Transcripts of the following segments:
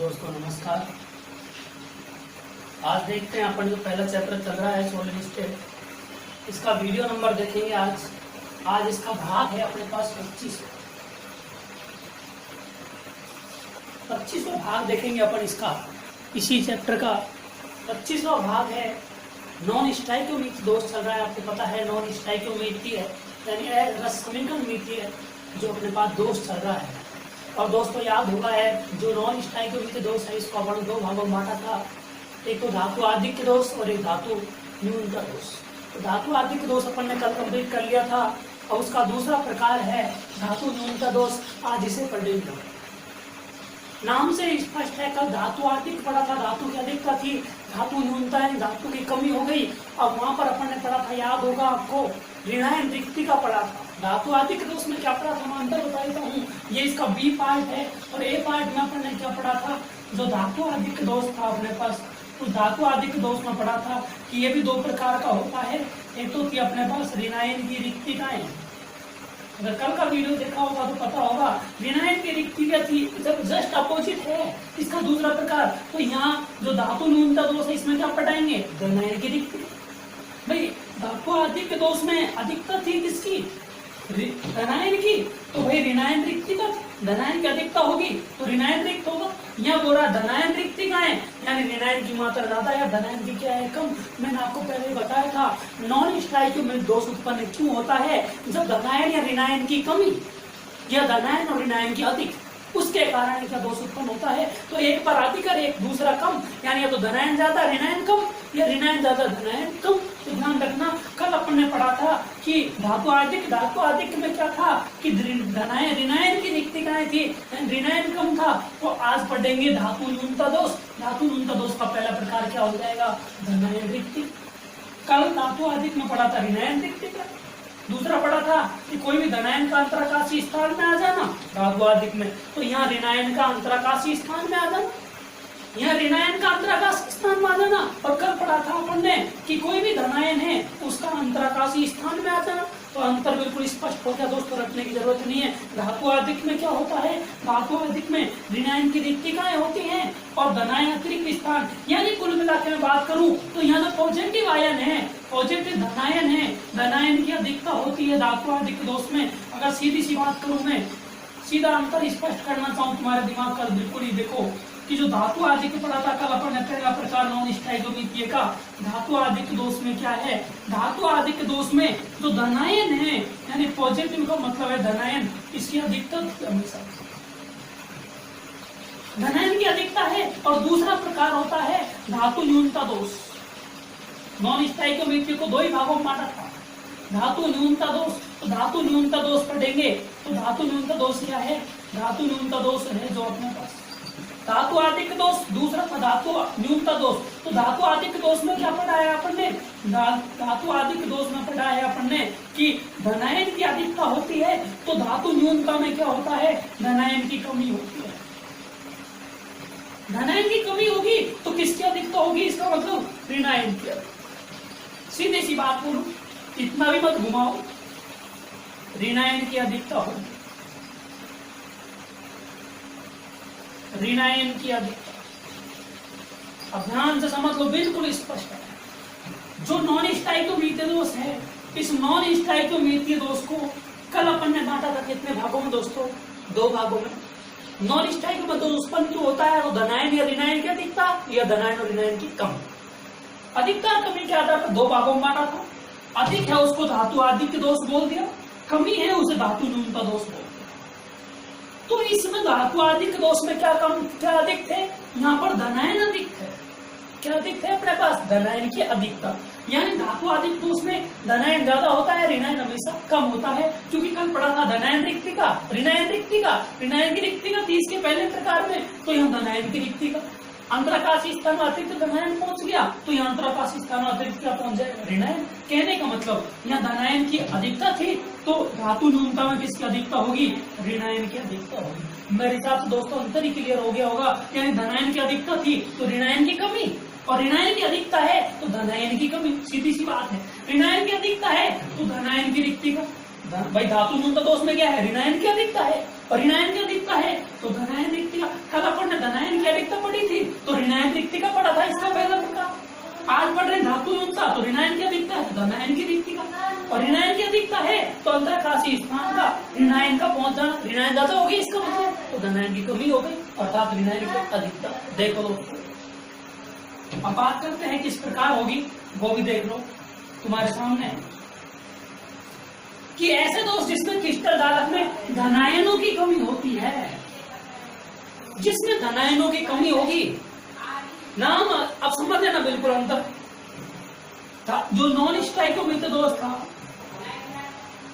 दोस्तों नमस्कार। आज देखते हैं अपन जो पहला चैप्टर चल रहा है सॉलिड स्टेट, इसका वीडियो नंबर देखेंगे। आज इसका भाग है अपने पास 25वां भाग देखेंगे अपन इसका। इसी चैप्टर का 25वां भाग है नॉन स्टाइकियोमेट्री। दोस्त चल रहा है, आपको पता है नॉन स्टाइकियोमेट्री है यानी रस समीकरण मीट्री है जो अपने पास दोस्त चल रहा है। और दोस्तों याद होगा है जो नॉन स्टाइकियोमेट्री दोष है इसको अपन दो भागों में बांटा था, एक तो धातु आधिक्य दोष और एक धातु न्यूनता दोष। तो धातु आधिक्य दोष अपन ने कल कंप्लीट कर लिया था और उसका दूसरा प्रकार है धातु न्यूनता दोष। आज इसे पढ़ेंगे। नाम से स्पष्ट है, कल धातु आधिक्य पढ़ा था, धातु की अधिकता थी, धातु न्यूनता यानी धातु की कमी हो गई। अब वहां पर अपन ने पढ़ा था, याद होगा आपको, ऋणायन रिक्ति का पढ़ा था। धातु आधिक्य दोष में क्या पढ़ा था मैं अंतर बता देता हूँ। ये इसका बी पार्ट है और ए पार्ट में अपन ने क्या पढ़ा था, जो धातु आधिक्य दोष था अपने पास, उस धातु आधिक्य दोष में पढ़ा था कि ये भी दो प्रकार का होता है। एक तो थी अपने पास ऋणायन की रिक्तिकाएं। अगर कल का वीडियो देखा होगा तो पता होगा ऋणायन की रिक्तिका थी, जब जस्ट अपोजिट है इसका दूसरा प्रकार। तो यहाँ जो धातु न्यूनता दोष है इसमें क्या पढ़ाएंगे, धनायन की रिक्तिका। भाई धातु आधिक्य दोष में अधिकता थी किसकी, धनायन की, तो भाई ऋणायन रिक्तिका धनायन की अधिकता होगी तो ऋणायन रिक्त होगा। यहाँ बोल रहा धनायन रिक्तिका है यानी ऋणायन की मात्रा ज्यादा है, धनायन की क्या है कम। मैंने आपको पहले ही बताया था नॉन स्टाइकियोमेट्री दोष उत्पन्न क्यों होता है, जब धनायन या ऋणायन की कमी या धनायन और ऋणायन की अधिक, उसके कारण क्या दोष उत्पन्न होता है। तो एक पर अधिक और एक दूसरा कम, यानी या तो धनायन ज्यादा ऋणायन कम या ऋणायन ज्यादा धनायन कम। तो ध्यान रखना, कल अपन ने पढ़ा था कि धातु आधिक्य में क्या था कि धनायन ऋणायन की रिक्तिकाएं थी, ऋणायन कम था। तो आज पढ़ेंगे धातु न्यूनता दोष। धातु न्यूनता दोष का पहला प्रकार क्या हो जाएगा, धनायन रिक्तिका। कल धातु आधिक्य में पढ़ा था ऋणायन रिक्तिका, दूसरा पढ़ा था कि कोई भी धनायन का अंतराकाशी स्थान में आ जाना धातु आधिक्य में, तो यहाँ ऋणायन का अंतराकाशी स्थान में आ जाना, यहाँ ऋणायन का अंतराकाशी स्थान में आ जाना। और कल पढ़ा था अपन ने कि कोई भी धनायन है उसका अंतराकाशी स्थान में आ जाना। तो अंतर बिल्कुल स्पष्ट हो गया दोस्तों, रखने की जरूरत नहीं है। धातु आधिक्य में क्या होता है, धातु आधिक्य में ऋणायन की रिक्तिकाएं होती हैं और धनायन अतिरिक्त स्थान, यानी कुल मिलाकर मैं बात करूं तो यहाँ जो पॉजिटिव आयन है, पॉजिटिव धनायन है, धनायन की अधिकता होती है धातु आधिक्य दोष में। अगर सीधी सी बात करूं, मैं सीधा अंतर स्पष्ट करना चाहूँ तुम्हारे दिमाग का, बिल्कुल ही देखो कि जो धातु आधिक्य पढ़ा था कल अपन ने पहला प्रकार नॉन स्टाइकियोमेट्री का, धातु आधिक्य दोष में क्या है, धातु आधिक्य दोष में जो धनायन है यानी पॉजिटिव का मतलब है धनायन, इसकी अधिकता हमेशा धनायन की अधिकता है। और दूसरा प्रकार होता है धातु न्यूनता दोष। नॉन स्टाइकियोमेट्री को दो ही भागों में बांटा था, धातु न्यूनता दोष। तो धातु न्यूनता दोष पढ़ेंगे। तो धातु न्यूनता दोष क्या है, धातु न्यूनता दोष है जो अपने पास धातु आधिक्य दोष, दूसरा धातु न्यूनता दोष। तो धातु आधिक्य दोष में क्या पढ़ा है अपन ने, धातु आधिक्य दोष में पढ़ा है अपन ने कि धनायन की अधिकता होती है, तो धातु न्यूनता में क्या होता है, धनायन की कमी होती है। धनायन की कमी होगी तो किसकी अधिकता होगी, इसका मतलब ऋणायन की। सीधी सी बात बोलूं, इतना भी मत घुमाओ, ऋणायन की अधिकता होगी, ऋणायन की अधिकता। अब ध्यान से समझ लो, बिल्कुल स्पष्ट है। जो नॉन स्टाइकियोमेट्री दोष है, इस नॉन स्टाइकियोमेट्री दोष को कल अपन ने बांटा था कितने भागों में दोस्तों, दो भागों में। नॉन स्टाइकियोमेट्री दोष उत्पन्न क्यों होता है, वो धनायन या ऋणायन की अधिकता या धनायन और ऋणायन की कम। अधिकता कमी के आधार पर दो भागों में बांटा था। अधिक है उसको धातु आधिक्य दोष बोल दिया, कमी है उसे धातु न्यूनता दोष बोल दिया। तो इसमें धातु आधिक्य दोष में क्या अधिक थे, यहाँ पर धनायन अधिक है। क्या अधिक है अपने पास, धनायन की अधिकता, यानी धातु आधिक्य दोष में धनायन ज्यादा होता है, ऋणायन हमेशा कम होता है। क्योंकि कल पढ़ा था धनायन रिक्तिका, ऋणायन रिक्तिका, ऋणायन की रिक्तिका 30 के पहले प्रकार में, तो यहाँ धनायन की रिक्तिका। अंतराकाशी स्थान में अतिरिक्त धनायन पहुंच गया तो यहाँ अंतराकाशी स्थान में अतिरिक्त क्या पहुंच जाएगा, ऋणायन। कहने का मतलब यहाँ धनायन की अधिकता थी तो धातु न्यूनता में किसकी अधिकता होगी, ऋणायन की अधिकता होगी। मेरे हिसाब से दोस्तों अंतर ही क्लियर हो गया होगा, यानी धनायन की अधिकता थी तो ऋणायन की कमी, और ऋणायन की अधिकता है तो धनायन की कमी। सीधी सी बात है, ऋणायन की अधिकता है तो धनायन की रिक्तिका। भाई धातु न्यूनता दोष में क्या है, ऋणायन की अधिकता है ऋणायन की अधिकता है तो धनायन रिक्तिका। कल अपन ने धनायन की अधिकता पढ़ी थी तो ऋणायन रिक्तिका पढ़ा था, इसका पहला प्रकार। आज पढ़ रहे धातु न्यूनता तो ऋणायन की अधिकता है तो धनायन की रिक्तिका, और ऋणायन की अधिकता है तो अंतरकाशी स्थान का ऋणायन का पहुंच जाना, ऋणायन ज्यादा होगी इसका मतलब, तो धनायन की कमी हो गई अर्थात ऋणायन की अधिकता। देखो दोस्तों, अब बात करते हैं किस प्रकार होगी, वो भी देख लो तुम्हारे सामने, कि ऐसे दोस्त जिसमें क्रिस्टल धारक में धनायनों की कमी होती है, जिसमें धनायनों की कमी होगी, नाम अब समझ लेना बिल्कुल अंतर था। जो नॉन स्टाइकोमित्र दोष था,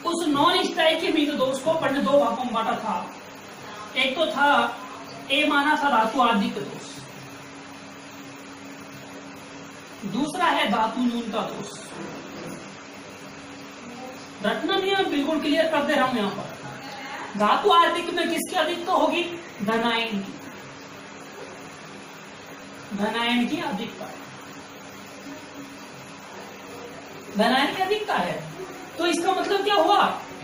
उस नॉन स्टाइकोमित्र दोष को अपन ने दो भागों में बांटा था। एक तो था ए माना था धातु आदि का दोष, दूसरा है धातु न्यूनता दोष। रटना नियम बिल्कुल क्लियर कर दे रहा हूं यहां पर। धातु आर्थिक में किसकी अधिकता होगी? धनायन की, धनायन की अधिकता, धनायन की अधिकता है तो इसका मतलब क्या हुआ?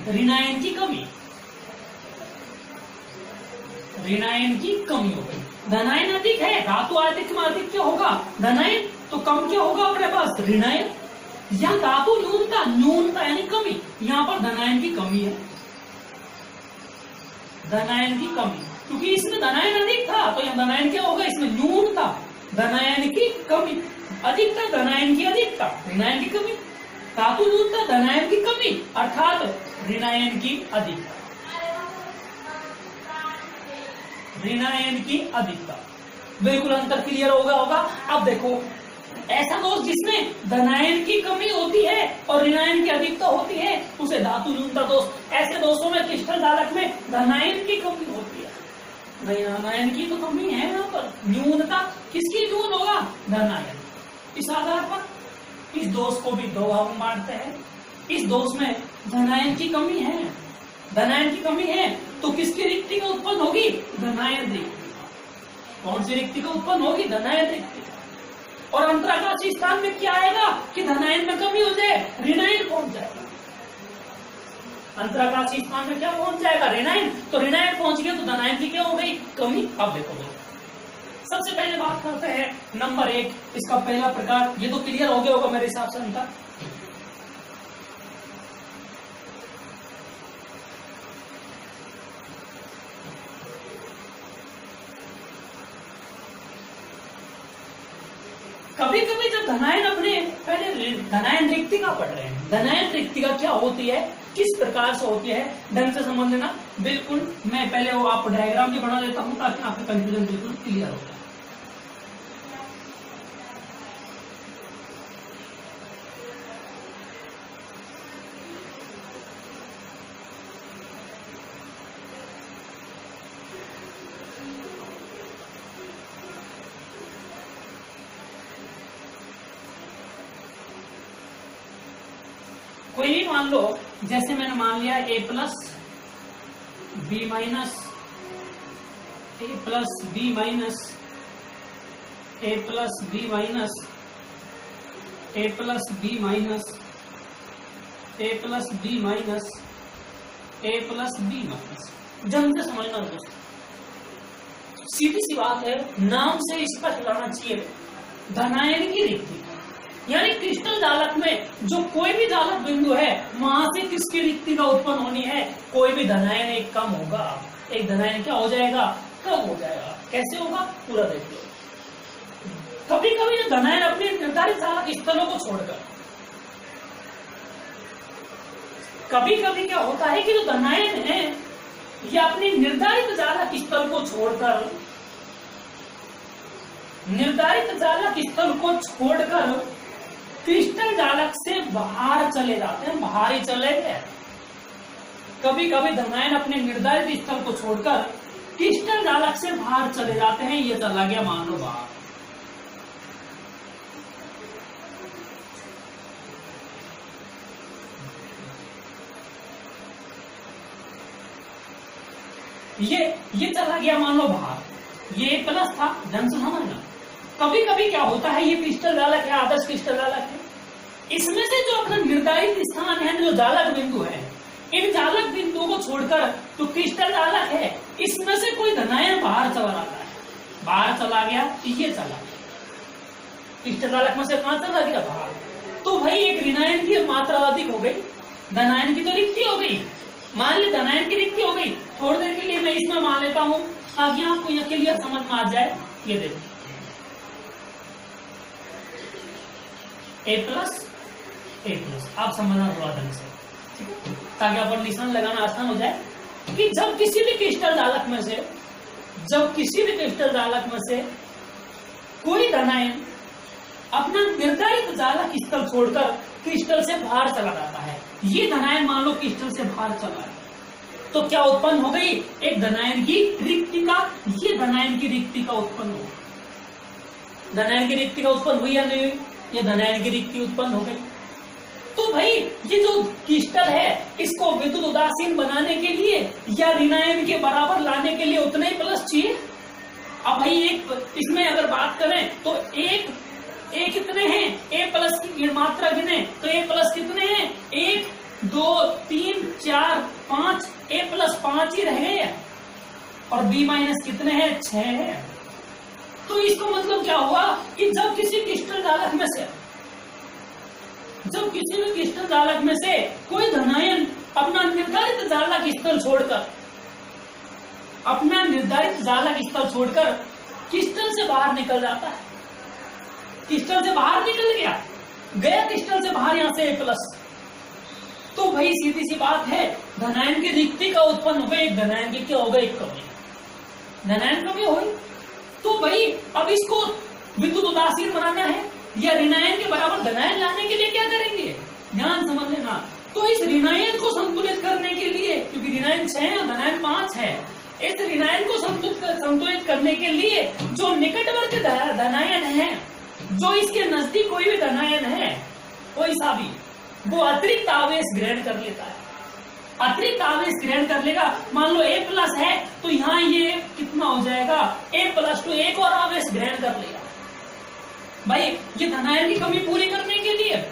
ऋणायन की कमी, ऋणायन की कमी हो गई। धनायन अधिक है, धातु आर्थिक में अधिक क्या होगा? धनायन, तो कम क्या होगा अपने पास? ऋणायन। यहाँ धातु न्यूनता, न्यूनता यानी कमी, यहाँ पर धनायन की कमी है, धनायन की कमी, क्योंकि इसमें धनायन अधिक था तो यहाँ धनायन क्या होगा? इसमें न्यूनता, धनायन की कमी, अधिकता धनायन की अधिकता, ऋणायन की कमी, धातु न्यूनता धनायन की कमी अर्थात ऋणायन की अधिकता, ऋणायन की अधिकता। बिल्कुल अंतर क्लियर होगा। अब देखो, ऐसा दोष जिसमें धनायन की कमी होती है और ऋणायन की अधिकता होती है उसे धातु न्यूनता दोष। ऐसे दोषों में क्रिस्टल धारक में धनायन की कमी होती है, धनायन की तो कमी है यहाँ पर, न्यूनता किसकी न्यून होगा? धनायन। इस आधार पर इस दोष को भी दो भागों में बांटते हैं। इस दोष में धनायन की कमी है, धनायन की कमी है तो किसकी रिक्ति का उत्पन्न होगी? धनायन रिक्ति। कौन सी रिक्ति का उत्पन्न होगी? धनायन रिक्ति। और अंतराकाशी स्थान में क्या आएगा कि धनायन में कमी हो जाए, ऋणायन पहुंच जाएगा। अंतराकाशी स्थान में क्या पहुंच जाएगा? ऋणायन। तो ऋणायन पहुंच गया तो धनायन की क्या हो गई? कमी। अब देखो सबसे पहले बात करते हैं नंबर 1, इसका पहला प्रकार। ये तो क्लियर हो गया होगा मेरे हिसाब से अंतर। कभी कभी जब धनायन अपने पहले धनायन रिक्तिका पढ़ रहे हैं, धनायन रिक्तिका क्या होती है, किस प्रकार से होती है, ढंग से समझ लेना बिल्कुल। मैं पहले वो आपको डायग्राम भी बना देता हूं ताकि आपका कंफ्यूजन बिल्कुल क्लियर हो जाए। कोई भी मान लो, जैसे मैंने मान लिया a plus B minus, A plus B minus, A plus B minus, A plus B minus, A plus B minus, A plus B minus. जल्द से समझना दोस्तों, सीधी सी बात है, नाम से स्पष्ट रहना चाहिए। धनायन की रिक्ति यानी क्रिस्टल जालक में जो कोई भी जालक बिंदु है वहां से किसकी रिक्ति का उत्पन्न होनी है? कोई भी धनायन एक कम होगा, एक धनायन क्या हो जाएगा? कम हो जाएगा। कैसे होगा? पूरा देखिए। कभी कभी जो धनायन अपने निर्धारित जालक स्थलों को छोड़कर, कभी कभी क्या होता है कि जो धनायन है ये अपनी निर्धारित जालक स्थल को छोड़कर, निर्धारित जालक स्थल को छोड़कर क्रिस्टल जालक से बाहर चले जाते हैं, बाहर ही चले गए। कभी कभी धनायन अपने निर्धारित स्थल को छोड़कर क्रिस्टल जालक से बाहर चले जाते हैं, ये चला गया मान लो बाहर। ये चला गया मान लो बाहर, ये प्लस था, ध्यान से समझना। कभी कभी क्या होता है, ये क्रिस्टल जालक है, आदर्श क्रिस्टल जालक है, इसमें से जो अपना निर्धारित स्थान है, जो जालक बिंदु है इन जालक बिंदुओं को छोड़कर तो क्रिस्टल जालक है इसमें से कोई धनायन बाहर चला जाता है, बाहर चला गया, ये चला गया, क्रिस्टल जालक में से कहां चला गया? बाहर। तो भाई एक ऋणायन की मात्रा अधिक हो गई, धनायन की तो रिक्ति हो गई। मान ली धनायन की रिक्ति हो गई, थोड़ी देर के लिए मैं इसमें मान लेता हूं ताकि आपको यह क्लियर समझ में आ जाए। ये देखो A+, आप समझना थोड़ा ढंग से, ठीक है, ताकि अपन निशान लगाना आसान हो जाए कि जब किसी भी क्रिस्टल जालक में से कोई धनायन अपना निर्धारित जालक स्थल छोड़कर क्रिस्टल से बाहर चला जाता है, ये धनायन मान लो क्रिस्टल से बाहर चला है, तो क्या उत्पन्न हो गई? एक धनायन की रिक्तिका। ये धनायन की रिक्तिका उत्पन्न हो, धनायन की रिक्तिका उत्पन्न हुई या नहीं हुई? ये धनायन की रिक्ति उत्पन्न हो गई। तो भाई ये जो क्रिस्टल है इसको विद्युत उदासीन बनाने के लिए या ऋणायन के बराबर लाने के लिए उतना ही प्लस चाहिए। अब भाई एक इसमें अगर बात करें तो एक कितने हैं? A+ की मात्रा गिने तो A+ कितने हैं? 1 2 3 4 5, A+ 5 ही रह गए और B- कितने हैं? 6 है। तो इसको मतलब क्या हुआ कि जब किसी क्रिस्टल जालक में से कोई धनायन अपना निर्धारित जालक स्थल छोड़कर क्रिस्टल से बाहर निकल जाता है, क्रिस्टल से बाहर निकल गया क्रिस्टल से बाहर यहां से A+, तो भाई सीधी सी बात है धनायन की रिक्ति का उत्पन्न हो गई, एक धनायन की क्या होगा? एक कमी, धनायन कमी हुई। तो भाई अब इसको विद्युत उदासीन बनाना है या ऋणायन के बराबर धनायन लाने के लिए क्या करेंगे? ध्यान समझ लेना। तो इस ऋणायन को संतुलित करने के लिए, क्योंकि ऋणायन 6 है और धनायन 5 है, इस ऋणायन को संतुलित करने के लिए जो निकटवर्ती धनायन है, जो इसके नजदीक कोई भी धनायन है कोई सा भी, वो अतिरिक्त आवेश ग्रहण कर लेता है, अतिरिक्त आवेश ग्रहण कर लेगा। मान लो A+ है तो यहाँ ये कितना हो जाएगा? A+ तो एक और आवेश ग्रहण कर लेगा। भाई ये धनायन की कमी पूरी करने के लिए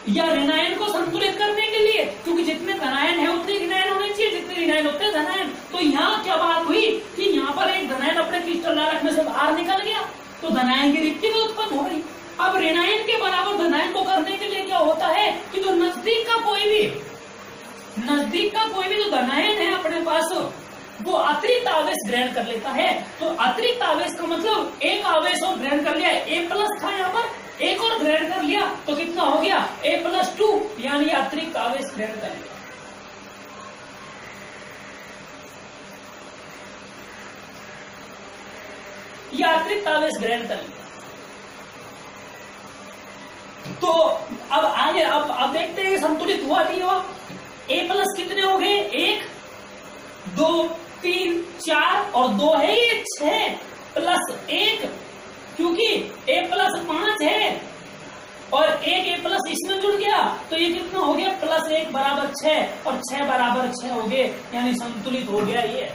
या ऋणायन को संतुलित करने के लिए, क्योंकि जितने धनायन है उतने ऋणायन होने चाहिए, जितने ऋणायन उतने धनायन। तो यहाँ क्या बात हुई कि यहाँ पर एक धनायन अपने क्रिस्टल जालक में से बाहर निकल गया तो धनायन की रिक्ति भी उत्पन्न हो गई। अब ऋणायन के बराबर धनायन को करने के लिए क्या होता है कि जो नजदीक का कोई भी जो धनायन है अपने पास, वो अतिरिक्त आवेश ग्रहण कर लेता है। तो अतिरिक्त आवेश का मतलब एक आवेश और ग्रहण कर लिया, A+ था यहाँ पर, एक और ग्रहण कर लिया तो कितना हो गया? A+2, यानी अतिरिक्त आवेश ग्रहण कर लिया। यह अतिरिक्त आवेश ग्रहण कर लिया। तो अब आगे अब देखते हैं संतुलित हुआ नहीं हुआ। A+ कितने हो गए? 1 2 3 4 और 2 है, ये 6 + 1, क्योंकि A+ 5 है और एक A+ इसमें जुड़ गया तो ये कितना हो गया? +1 = 6 और 6 = 6 हो गए, यानी संतुलित हो गया ये।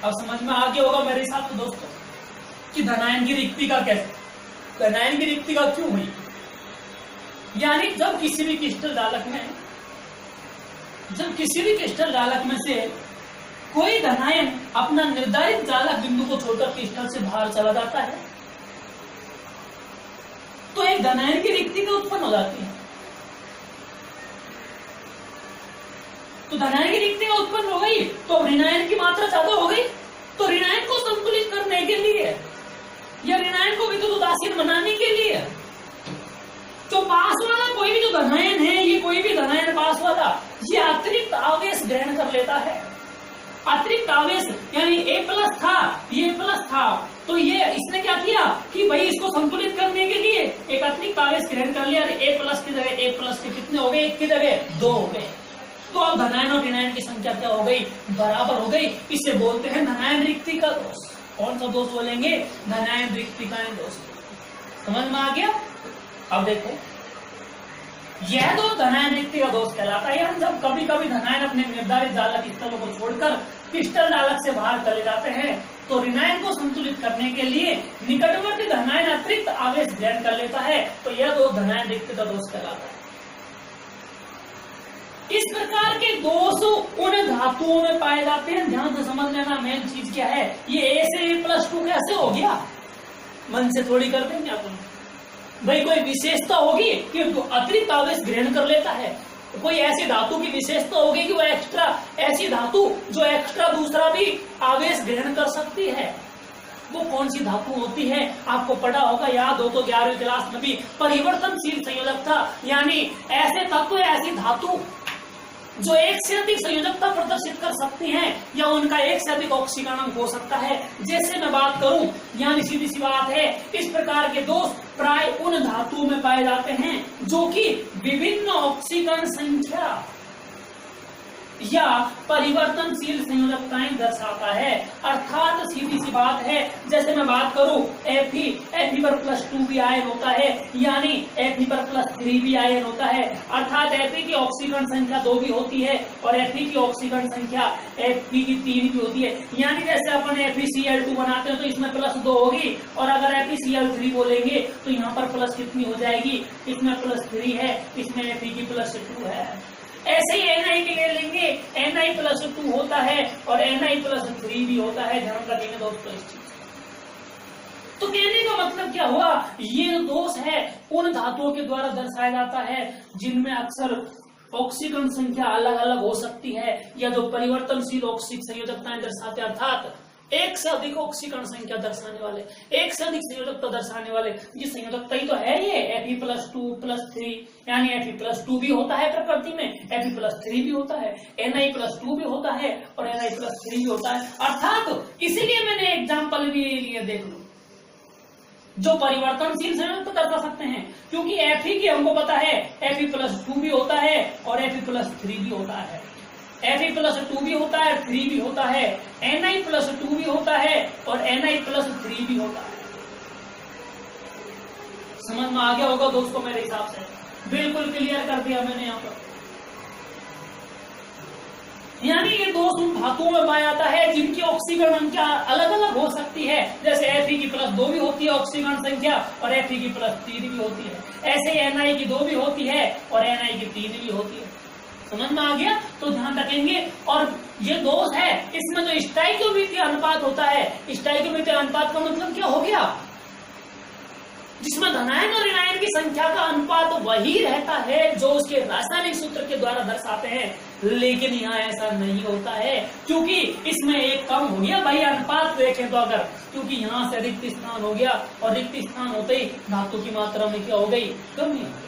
अब समझ में आ गया होगा मेरे हिसाब से दोस्तों कि धनायन की रिक्ति का कैसे, धनायन की रिक्ति का क्यों हुई। यानी जब किसी भी क्रिस्टल जालक में से कोई धनायन अपना निर्धारित जालक बिंदु को छोड़कर क्रिस्टल से बाहर चला जाता है तो एक धनायन की रिक्ति का उत्पन्न हो जाती है। तो धनायन की रिक्ति का उत्पन्न हो गई तो ऋणायन की मात्रा ज्यादा हो गई, तो ऋणायन को संतुलित करने के लिए या ऋणायन को विद्युत उदासीन बनाने के लिए तो पास वाला कोई भी जो धनायन है, ये कोई भी धनायन पास वाला, ये अतिरिक्त आवेश ग्रहण कर लेता है। अतिरिक्त आवेश यानी A+ था, ये A+ था, तो ये इसने क्या किया कि भाई इसको संतुलित करने के लिए एक अतिरिक्त आवेश ग्रहण कर लिया। A+ की जगह A+ के कितने हो गए? 1 की जगह 2 हो गए। तो अब धनायन और ऋणायन की संख्या क्या हो गई? बराबर हो गई। इसे बोलते हैं धनायन रिक्ति का दोष। कौन सा दोष बोलेंगे? धनायन रिक्ति का दोष। समझ में आ गया? अब देखो, यह दोष धनायन रिक्ति का दोष कहलाता है। जब कभी कभी धनायन अपने निर्धारित जालक स्थलों को छोड़कर क्रिस्टल जालक से बाहर चले जाते हैं तो ऋणायन को संतुलित करने के लिए निकटवर्ती धनायन अतिरिक्त आवेश ग्रहण कर लेता है, तो यह दोष धनायन रिक्ति का दोष कहलाता है। इस प्रकार के दोष उन धातुओं में पाए जाते हैं। ध्यान से समझ लेना मेन चीज क्या है। ये A से A+2 कैसे हो गया, मन से थोड़ी कर देंगे अपन। भाई कोई विशेषता होगी कि अतिरिक्त आवेश ग्रहण कर लेता है, कोई ऐसी धातु की विशेषता होगी कि वो एक्स्ट्रा, ऐसी धातु जो एक्स्ट्रा दूसरा भी आवेश ग्रहण कर सकती है। वो कौन सी धातु होती है, आपको पढ़ा होगा, याद हो तो 11वीं क्लास में भी परिवर्तनशील संयोजक था। यानी ऐसे तत्व, ऐसी धातु जो एक से अधिक संयोजकता प्रदर्शित कर सकती हैं या उनका एक से अधिक ऑक्सीकरण हो सकता है। जैसे मैं बात करूं, यानी सीधी सी बात है, इस प्रकार के दोष प्राय उन धातुओं में पाए जाते हैं जो कि विभिन्न ऑक्सीकरण संख्या या परिवर्तनशील संयोजकताएं दर्शाता है। अर्थात सीधी सी बात है, जैसे मैं बात करूं Fe पर +2 भी आयन होता है, यानी Fe पर +3 भी आयन होता है। अर्थात Fe की ऑक्सीकरण संख्या 2 भी होती है और Fe की ऑक्सीकरण संख्या Fe की 3 भी होती है। यानी जैसे अपन FeCl2 बनाते हैं तो इसमें +2 होगी, और अगर FeCl3 बोलेंगे तो यहाँ पर प्लस कितनी हो जाएगी, इसमें +3 है, इसमें Fe की +2 है। ऐसे ही Ni के लिए लेंगे, Ni+2 होता है और Ni+3 भी होता है। ध्यान रखेंगे दोस्तों इस चीज। तो कहने का मतलब क्या हुआ, ये दोष है उन धातुओं के द्वारा दर्शाया जाता है जिनमें अक्सर ऑक्सीकरण संख्या अलग अलग हो सकती है, या जो परिवर्तनशील ऑक्सीक संयोजकताएं दर्शाते, अर्थात एक से अधिक ऑक्सीकरण संख्या दर्शाने वाले, एक से अधिक संयोजकता दर्शाने वाले। ये संयोजकता ही तो है ये Fe+2+3, यानी Fe+2 भी होता है प्रकृति में, Fe+3 भी होता है, Ni+2 भी होता है और Ni+3 भी होता है। अर्थात इसीलिए मैंने एग्जाम्पल भी लिए, देख लो, जो परिवर्तनशील संयोजकता दर्शा सकते हैं, क्योंकि Fe की हमको पता है Fe+2 भी होता है और Fe+3 भी होता है, Fe+2 भी होता है, 3 भी होता है, Ni+2 भी होता है और Ni+3 भी होता है। समझ में आ गया होगा दोस्तों मेरे हिसाब से, बिल्कुल क्लियर कर दिया मैंने यहाँ पर। यानी ये दोष उन धातुओं में पाया जाता है जिनकी ऑक्सीकरण संख्या अलग अलग हो सकती है। जैसे Fe की +2 भी होती है ऑक्सीकरण संख्या और Fe की +3 भी होती है। ऐसे ही Ni की 2 भी होती है और Ni की 3 भी होती है। समझ में आ गया, तो ध्यान रखेंगे। और ये दोष है, इसमें जो स्टाइकियोमीट्री अनुपात होता है, स्टाइकियोमीट्री अनुपात का मतलब क्या हो गया, जिसमें धनायन और ऋणायन की संख्या का अनुपात वही रहता है जो उसके रासायनिक सूत्र के द्वारा दर्शाते हैं। लेकिन यहाँ ऐसा नहीं होता है, क्योंकि इसमें एक कम हो गया। भाई अनुपात देखें तो अगर, क्योंकि यहाँ से रिक्त स्थान हो गया और रिक्त स्थान होते ही धातु की मात्रा में क्या हो गई, कमी हो गई।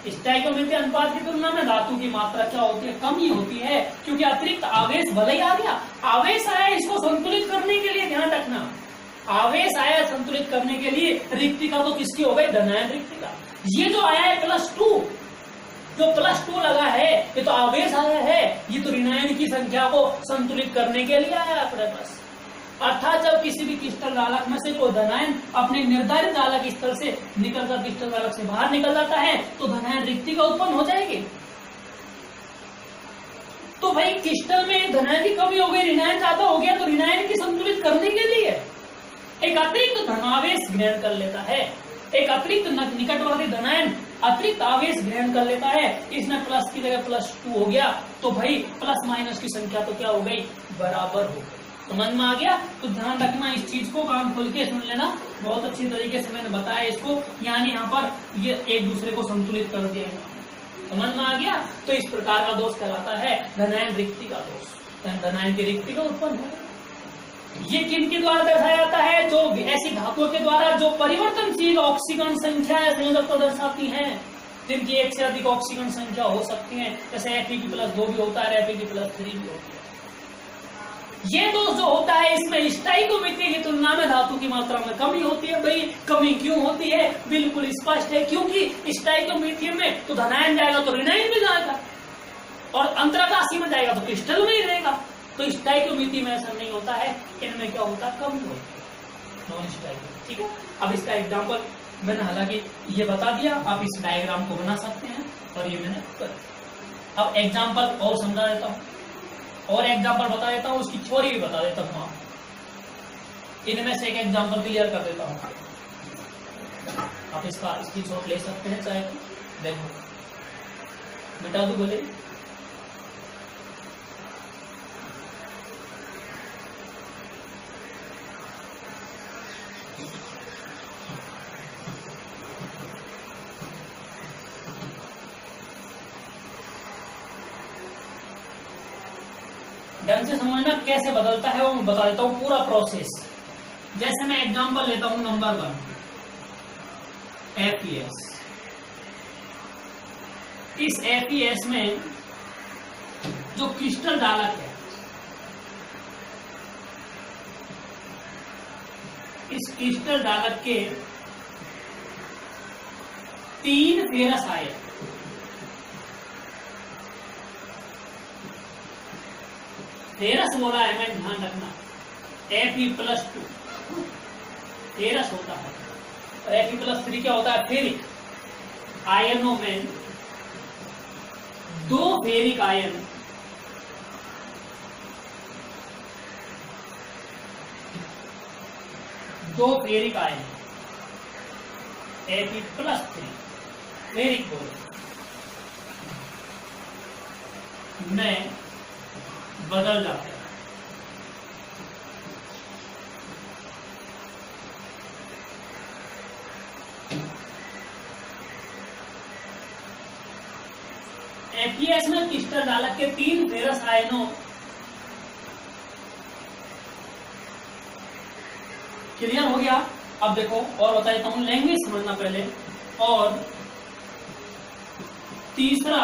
स्टाइकियोमेट्री अनुपात की तुलना में धातु की मात्रा क्या होती है, कमी होती है, क्योंकि अतिरिक्त आवेश भले ही आ गया, आवेश आया इसको संतुलित करने के लिए, ध्यान रखना, आवेश आया संतुलित करने के लिए, रिक्तिका तो किसकी हो गई, धनायन रिक्तिका। ये जो आया है +2, जो +2 लगा है, ये तो आवेश आया है, ये तो ऋणायन की संख्या को संतुलित करने के लिए आया अपने पास। अर्थात जब किसी भी क्रिस्टल धालक में से कोई धनायन अपने निर्धारित धालक स्थल से निकलकर क्रिस्टल धालक से बाहर निकल जाता है तो धनायन रिक्तिका उत्पन्न हो जाएगी। तो भाई क्रिस्टल में धनायन की कमी हो गई, ऋणायन ज्यादा हो गया, तो ऋणायन की संतुलित करने के लिए एक अतिरिक्त धनावेश ग्रहण कर लेता है, एक अतिरिक्त निकटवर्ती धनायन अतिरिक्त आवेश ग्रहण कर लेता है। इसमें प्लस की जगह +2 हो गया, तो भाई प्लस माइनस की संख्या तो क्या हो गई, बराबर हो गई। समझ में आ गया, तो ध्यान रखना इस चीज को, कान खोल के सुन लेना, बहुत अच्छी तरीके से मैंने बताया इसको। यानी यहाँ पर ये एक दूसरे को संतुलित कर दिया, समझ में आ गया। तो इस प्रकार का दोष कहलाता है धनायन रिक्ति का दोष, धनायन की रिक्ति का उत्पन्न है। ये किनके द्वारा दर्शाया जाता है, जो ऐसी धातुओं के द्वारा जो परिवर्तनशील ऑक्सीकरण संख्या या संयोजकता दर्शाती हैं, जिनकी एक से अधिक ऑक्सीकरण संख्या हो सकती है। जैसे Fe की +2 भी होता है, Fe की +3 भी होती है। ये दोष जो होता है, इसमें स्टाइकियोमेट्री की तुलना में धातु की मात्रा में कमी होती है। भाई कमी क्यों होती है, बिल्कुल स्पष्ट है, क्योंकि स्टाइकियोमेट्री में तो धनायन जाएगा तो ऋणायन भी जाएगा, और अंतराकाशी में जाएगा तो क्रिस्टल में ही रहेगा। तो स्टाइकियोमेट्री में ऐसा नहीं होता है, इनमें क्या होता है, कमी होती है, नॉन स्टाइकियोमेट्री। ठीक है, अब इसका एग्जाम्पल मैंने हालांकि ये बता दिया, आप इस डायग्राम को बना सकते हैं, और ये मैंने कर। अब एग्जाम्पल और समझा देता हूँ, और एग्जाम्पल बता देता हूँ, उसकी थ्योरी भी बता देता हूँ। इनमें से एक एग्जाम्पल क्लियर कर देता हूँ, आप इसका स्क्रीनशॉट ले सकते हैं, चाहे देखो मिटा दो बोले। ढंग से समझना कैसे बदलता है वो मैं बता देता हूँ पूरा प्रोसेस। जैसे मैं एग्जांपल लेता हूँ नंबर 1 FES। इस FES में जो क्रिस्टल डालक है, इस क्रिस्टल डालक के 3 फेरस आए। फेरस बोला है, मैं ध्यान रखना, Fe+2 फेरस होता है और Fe+3 क्या होता है, फेरिक। आयनों में 2 फेरिक आयन Fe+3 फेरिक बोल में बदल जाते हैं। FES में क्रिस्टल डालक के 3 फेरस आयनों क्लियर हो गया। अब देखो और बता देता हूं, लैंग्वेज समझना पहले। और तीसरा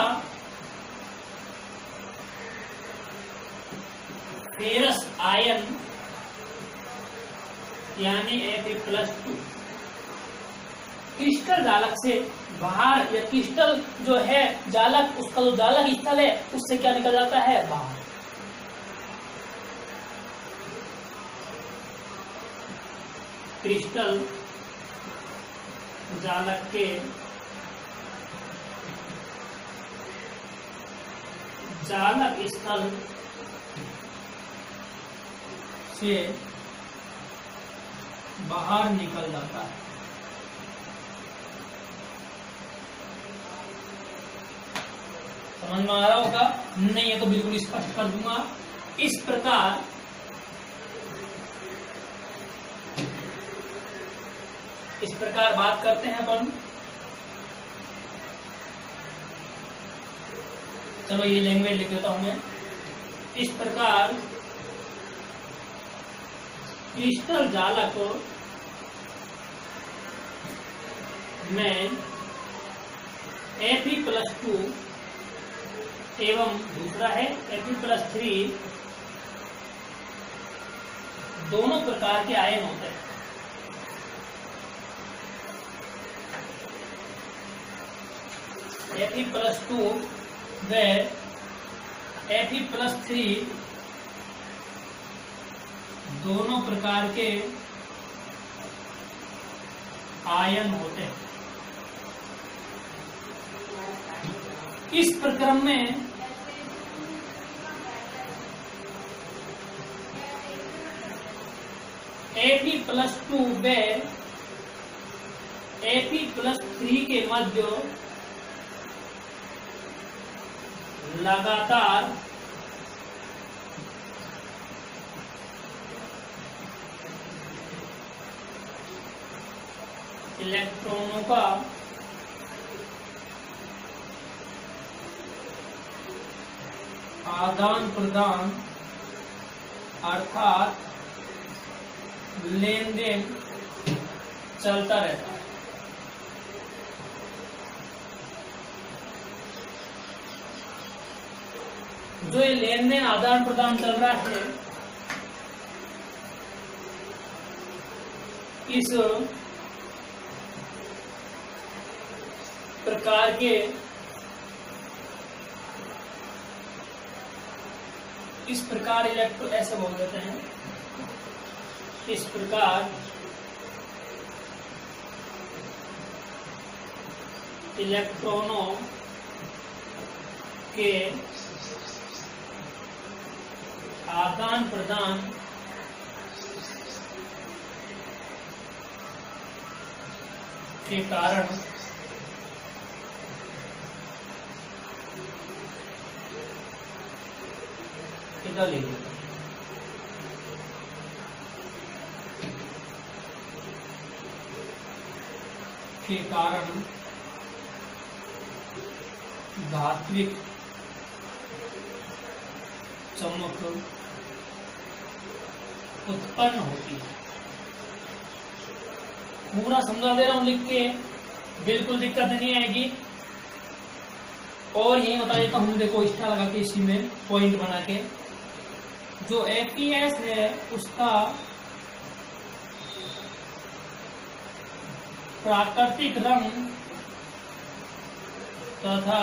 फेरस आयन यानी Fe+2 क्रिस्टल जालक से बाहर, या क्रिस्टल जो है जालक, उसका जो जालक स्थल है उससे क्या निकल जाता है, बाहर। क्रिस्टल जालक के जालक स्थल से बाहर निकल जाता है। समझ में आ रहा होगा? नहीं है तो बिल्कुल स्पष्ट कर दूंगा। इस प्रकार बात करते हैं अपन। चलो ये लैंग्वेज लिख देता हूं मैं। इस प्रकार क्रिस्टल जालक में Fe+2 एवं दूसरा है Fe+3 दोनों प्रकार के आयन होते हैं। Fe+2 व Fe+3 दोनों प्रकार के आयन होते हैं। इस प्रक्रम में Fe+2 व Fe+3 के मध्य लगातार इलेक्ट्रॉनों का आदान प्रदान अर्थात लेन देन चलता रहता है। जो ये लेन देन आदान प्रदान चल रहा है, इस प्रकार के इलेक्ट्रो ऐसे बोल देते हैं। इस प्रकार इलेक्ट्रॉनों के आदान प्रदान के कारण इधर ले लीजिए के कारण धात्विक चमक उत्पन्न होती है। पूरा समझा दे रहा हूं लिख के, बिल्कुल दिक्कत नहीं आएगी। और यही बता देता हूं, देखो इष्टा लगा के इसी में पॉइंट बना के, जो एपीएस है उसका प्राकृतिक रंग तथा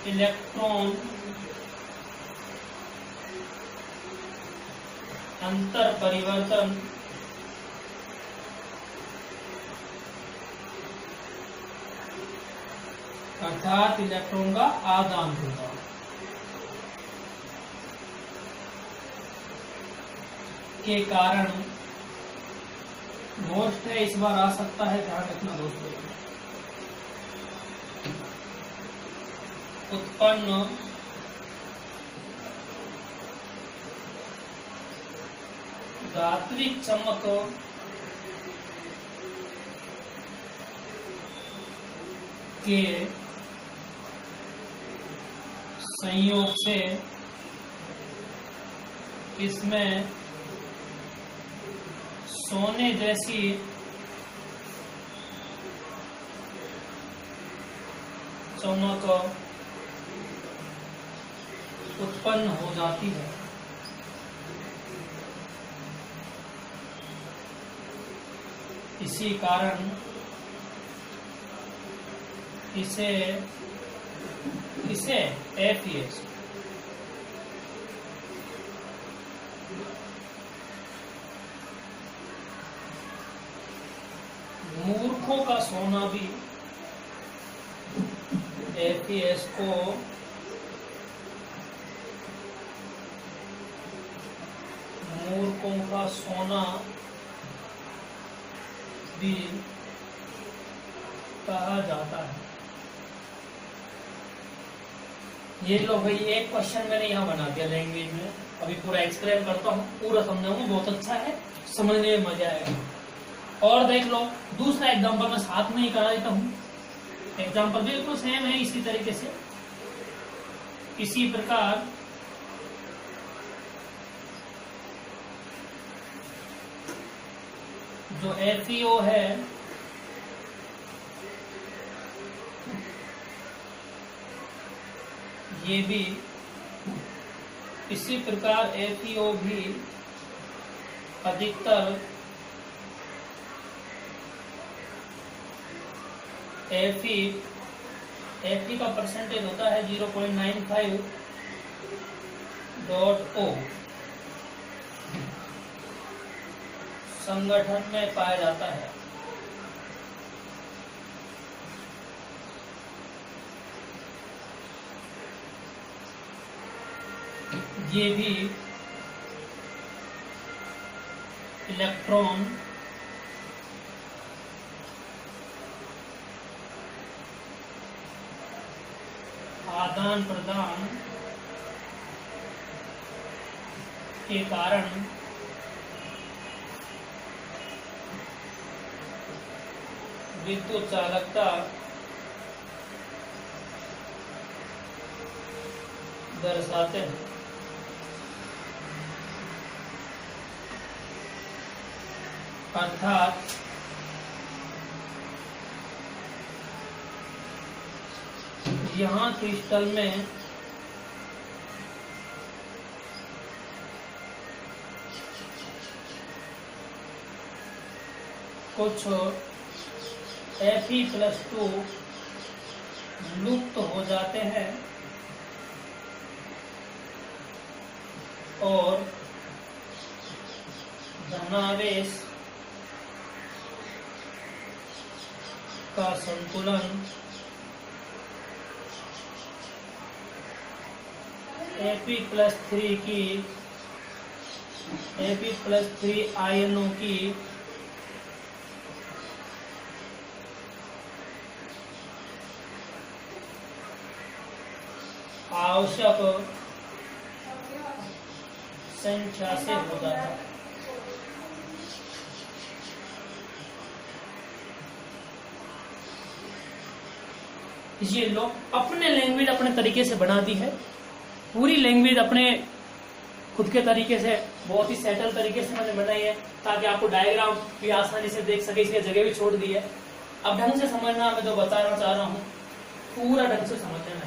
इलेक्ट्रॉन अंतर परिवर्तन अर्थात इलेक्ट्रॉन का आदान प्रदान के कारण मोस्ट है, इस बार आ सकता है, ध्यान रखना दोस्तों। उत्पन्न धात्विक चमक के संयोग से इसमें सोने जैसी चमक उत्पन्न हो जाती है। इसी कारण इसे एपीएस मूर्खों का सोना भी एपीएस को मूर्खों का सोना भी कहा जाता है। ये लो भाई, एक क्वेश्चन मैंने यहाँ बना दिया लैंग्वेज में, अभी पूरा एक्सप्लेन करता हूँ, पूरा समझाऊंगा, बहुत अच्छा है, समझने में मजा आएगा। और देख लो दूसरा एग्जांपल मैं साथ में ही करा देता हूँ। एग्जांपल बिल्कुल सेम है, इसी तरीके से, इसी प्रकार जो FeO है ये भी इसी प्रकार FeO भी अधिकतर Fe का परसेंटेज होता है 0.95.O संगठन में पाया जाता है। ये भी इलेक्ट्रॉन आदान प्रदान के कारण विद्युत चालकता दर्शाते हैं। अर्थात यहाँ क्रिस्टल में कुछ Fe+2 लुप्त हो जाते हैं और धनावेश का संतुलन Fe+3 आयनों की आवश्यक संख्या से हो जाता है। ये लो अपने लैंग्वेज अपने तरीके से बना दी है, पूरी लैंग्वेज अपने खुद के तरीके से बहुत ही सेटल तरीके से मैंने बनाई है ताकि आपको डायग्राम भी आसानी से देख सके, इसलिए जगह भी छोड़ दी है। अब ढंग से समझना, मैं जो बताना चाह रहा हूँ पूरा ढंग से समझ लेना है।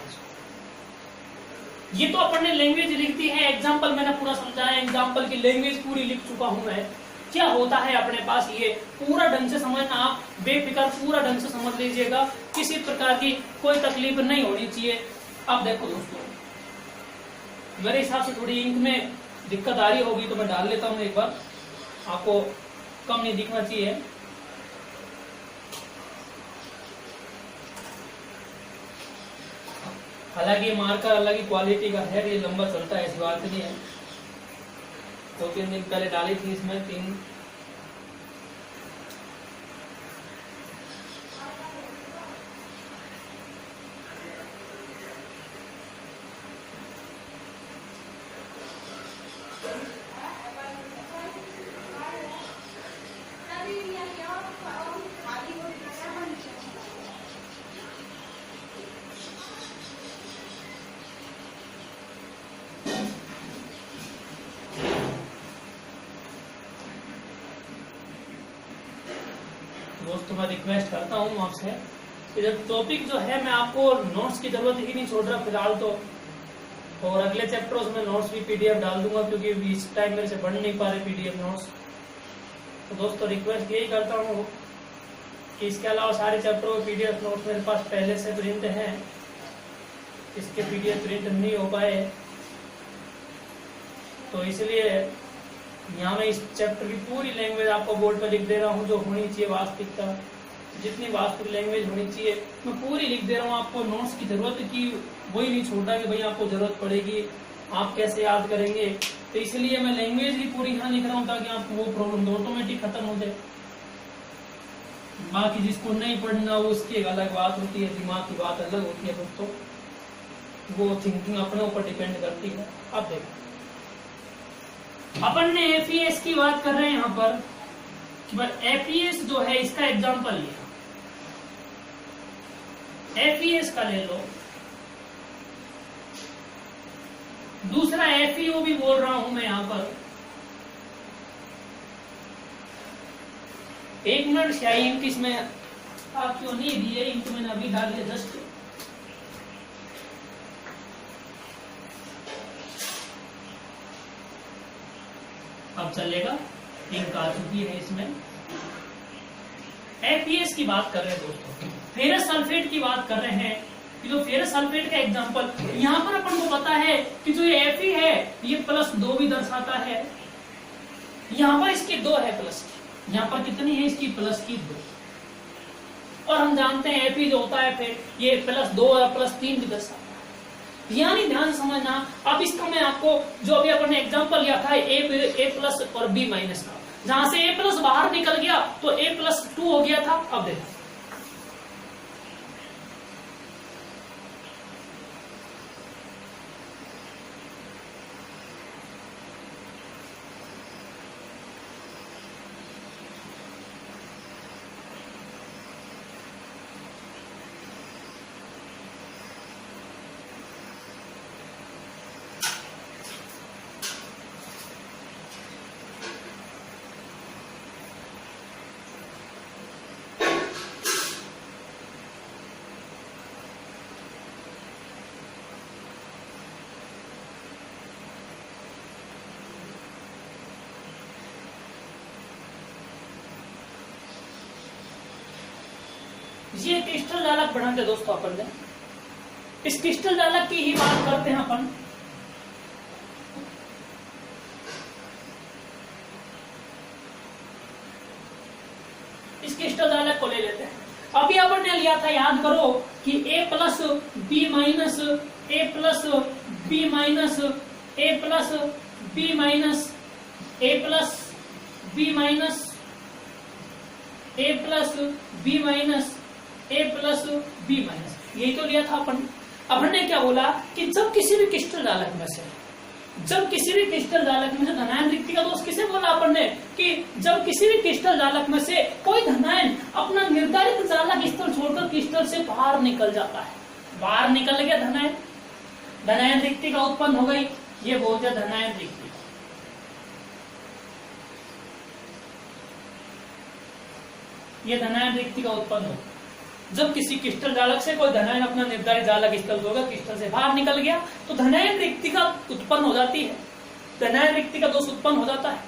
ये तो अपन ने लैंग्वेज लिख दी है, एग्जाम्पल मैंने पूरा समझाया, एग्जाम्पल की लैंग्वेज पूरी लिख चुका हूं मैं। क्या होता है अपने पास, ये पूरा ढंग से समझना, आप बेफिक्र पूरा ढंग से समझ लीजिएगा, किसी प्रकार की कोई तकलीफ नहीं होनी चाहिए। अब देखो दोस्तों, मेरे हिसाब से थोड़ी इंक में दिक्कत आ रही होगी तो मैं डाल लेता हूं एक बार, आपको कम नहीं दिखना चाहिए। हालांकि ये मार्कर अलग ही क्वालिटी का है, ये लंबा चलता है, ऐसी बात नहीं है। 2-3 दिन पहले डाली थी इसमें 3। दोस्तों मैं रिक्वेस्ट करता हूँ आपसे कि जब टॉपिक जो है मैं आपको नोट्स की जरूरत ही नहीं छोड़ रहा फिलहाल तो, और अगले चैप्टरों में नोट्स भी पीडीएफ डाल दूंगा क्योंकि इस टाइम मेरे से बढ़ नहीं पा रहे पीडीएफ नोट्स। तो दोस्तों रिक्वेस्ट यही करता हूँ कि इसके अलावा सारे चैप्टरों के पीडीएफ नोट्स मेरे पास पहले से प्रिंट हैं, इसके पीडीएफ प्रिंट नहीं हो पाए तो इसलिए यहाँ मैं इस चैप्टर की पूरी लैंग्वेज आपको बोर्ड पर लिख दे रहा हूँ, जो होनी चाहिए वास्तविकता, जितनी वास्तविक लैंग्वेज होनी चाहिए मैं पूरी लिख दे रहा हूँ। आपको नोट्स की जरूरत की वही नहीं छोड़ा कि भाई आपको जरूरत पड़ेगी, आप कैसे याद करेंगे, तो इसलिए मैं लैंग्वेज ही पूरी यहाँ लिख रहा हूँ ताकि आपको वो प्रॉब्लम ऑटोमेटिक खत्म हो जाए। बाकी जिसको नहीं पढ़ना वो उसकी एक अलग बात होती है, दिमाग की बात अलग होती है दोस्तों, वो थिंकिंग अपने ऊपर डिपेंड करती है। अब देखो अपन ने एफईएस की बात कर रहे हैं यहाँ पर, एफईएस जो है इसका एग्जांपल लिया, एफईएस का ले लो, दूसरा एफईओ भी बोल रहा हूं मैं यहाँ पर। 1 मिनट स्याही इंक इसमें आप क्यों नहीं दिए, इंक मैंने अभी डाल दिया जस्ट। अब चलेगा, इंक आ चुकी है इसमें। एफईएस की बात कर रहे हैं दोस्तों, फेरस सल्फेट की बात कर रहे हैं कि जो फेरस सल्फेट का एग्जांपल यहाँ पर अपन को पता है कि जो ये Fe है ये +2 भी दर्शाता है, यहाँ पर इसकी 2 है प्लस की, यहाँ पर कितनी है इसकी प्लस की 2, और हम जानते हैं Fe जो होता है फिर ये +2 और +3 भी दर्शाता है। यानी ध्यान समझना, अब इसका मैं आपको जो अभी अपन ने एग्जांपल लिया था A+ और B- का, जहां से A+ बाहर निकल गया तो A+2 हो गया था। अब देखो ये क्रिस्टल जालक बनाते दोस्तों अपन ने, इस क्रिस्टल जालक की ही बात करते हैं अपन। इस क्रिस्टल जालक को ले लेते हैं। अभी अपन ने लिया था, याद करो कि A+, B-, A+, B-, यही तो लिया था अपन ने क्या बोला कि जब किसी भी क्रिस्टल जालक में से धनायन रिक्ति दोष किसे बोला अपन ने कि जब किसी भी क्रिस्टल जालक में से कोई धनायन अपना निर्धारित जालक स्थल छोड़कर क्रिस्टल से बाहर निकल जाता है, बाहर निकल गया धनायन, धनायन रिक्तिका उत्पन्न हो गई, ये बोलते हैं धनायन रिक्तिका। ये धनायन रिक्तिका उत्पन्न हो जब किसी क्रिस्टल जालक से कोई धनायन अपना निर्धारित जालक स्थल होगा क्रिस्टल से बाहर निकल गया तो धनायन रिक्तिका उत्पन्न हो जाती है, धनायन रिक्तिका दोष उत्पन्न हो जाता है।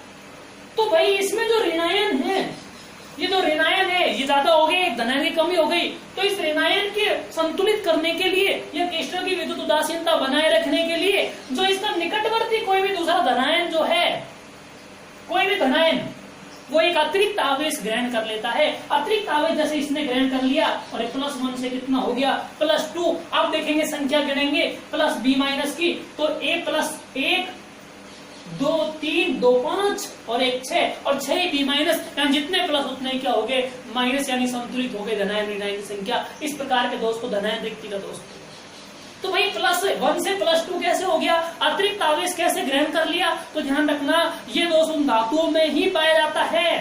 तो भाई इसमें जो ऋणायन है, ये जो ऋणायन है ये ज्यादा हो गई, धनायन की कमी हो गई, तो इस ऋणायन के संतुलित करने के लिए या क्रिस्टल की विद्युत उदासीनता बनाए रखने के लिए जो इसका निकटवर्ती कोई भी दूसरा धनायन जो है, कोई भी धनायन वो एक अतिरिक्त आवेश ग्रहण कर लेता है। अतिरिक्त आवेश जैसे इसने ग्रहण कर लिया और +1 से कितना हो गया +2। अब देखेंगे संख्या गिनेंगे प्लस बी माइनस की, तो a + 1 2 3 2 5 और 1 6 और 6 बी माइनस, यानी जितने प्लस उतने क्या हो गए माइनस, यानी संतुलित हो गए धनायन ऋणायन की संख्या। इस प्रकार के दोष को धनायन रिक्तिका दोष। तो भाई +1 से +2 कैसे हो गया, अतिरिक्त आवेश कैसे ग्रहण कर लिया, तो ध्यान रखना ये दोष उन धातुओं में ही पाया जाता है।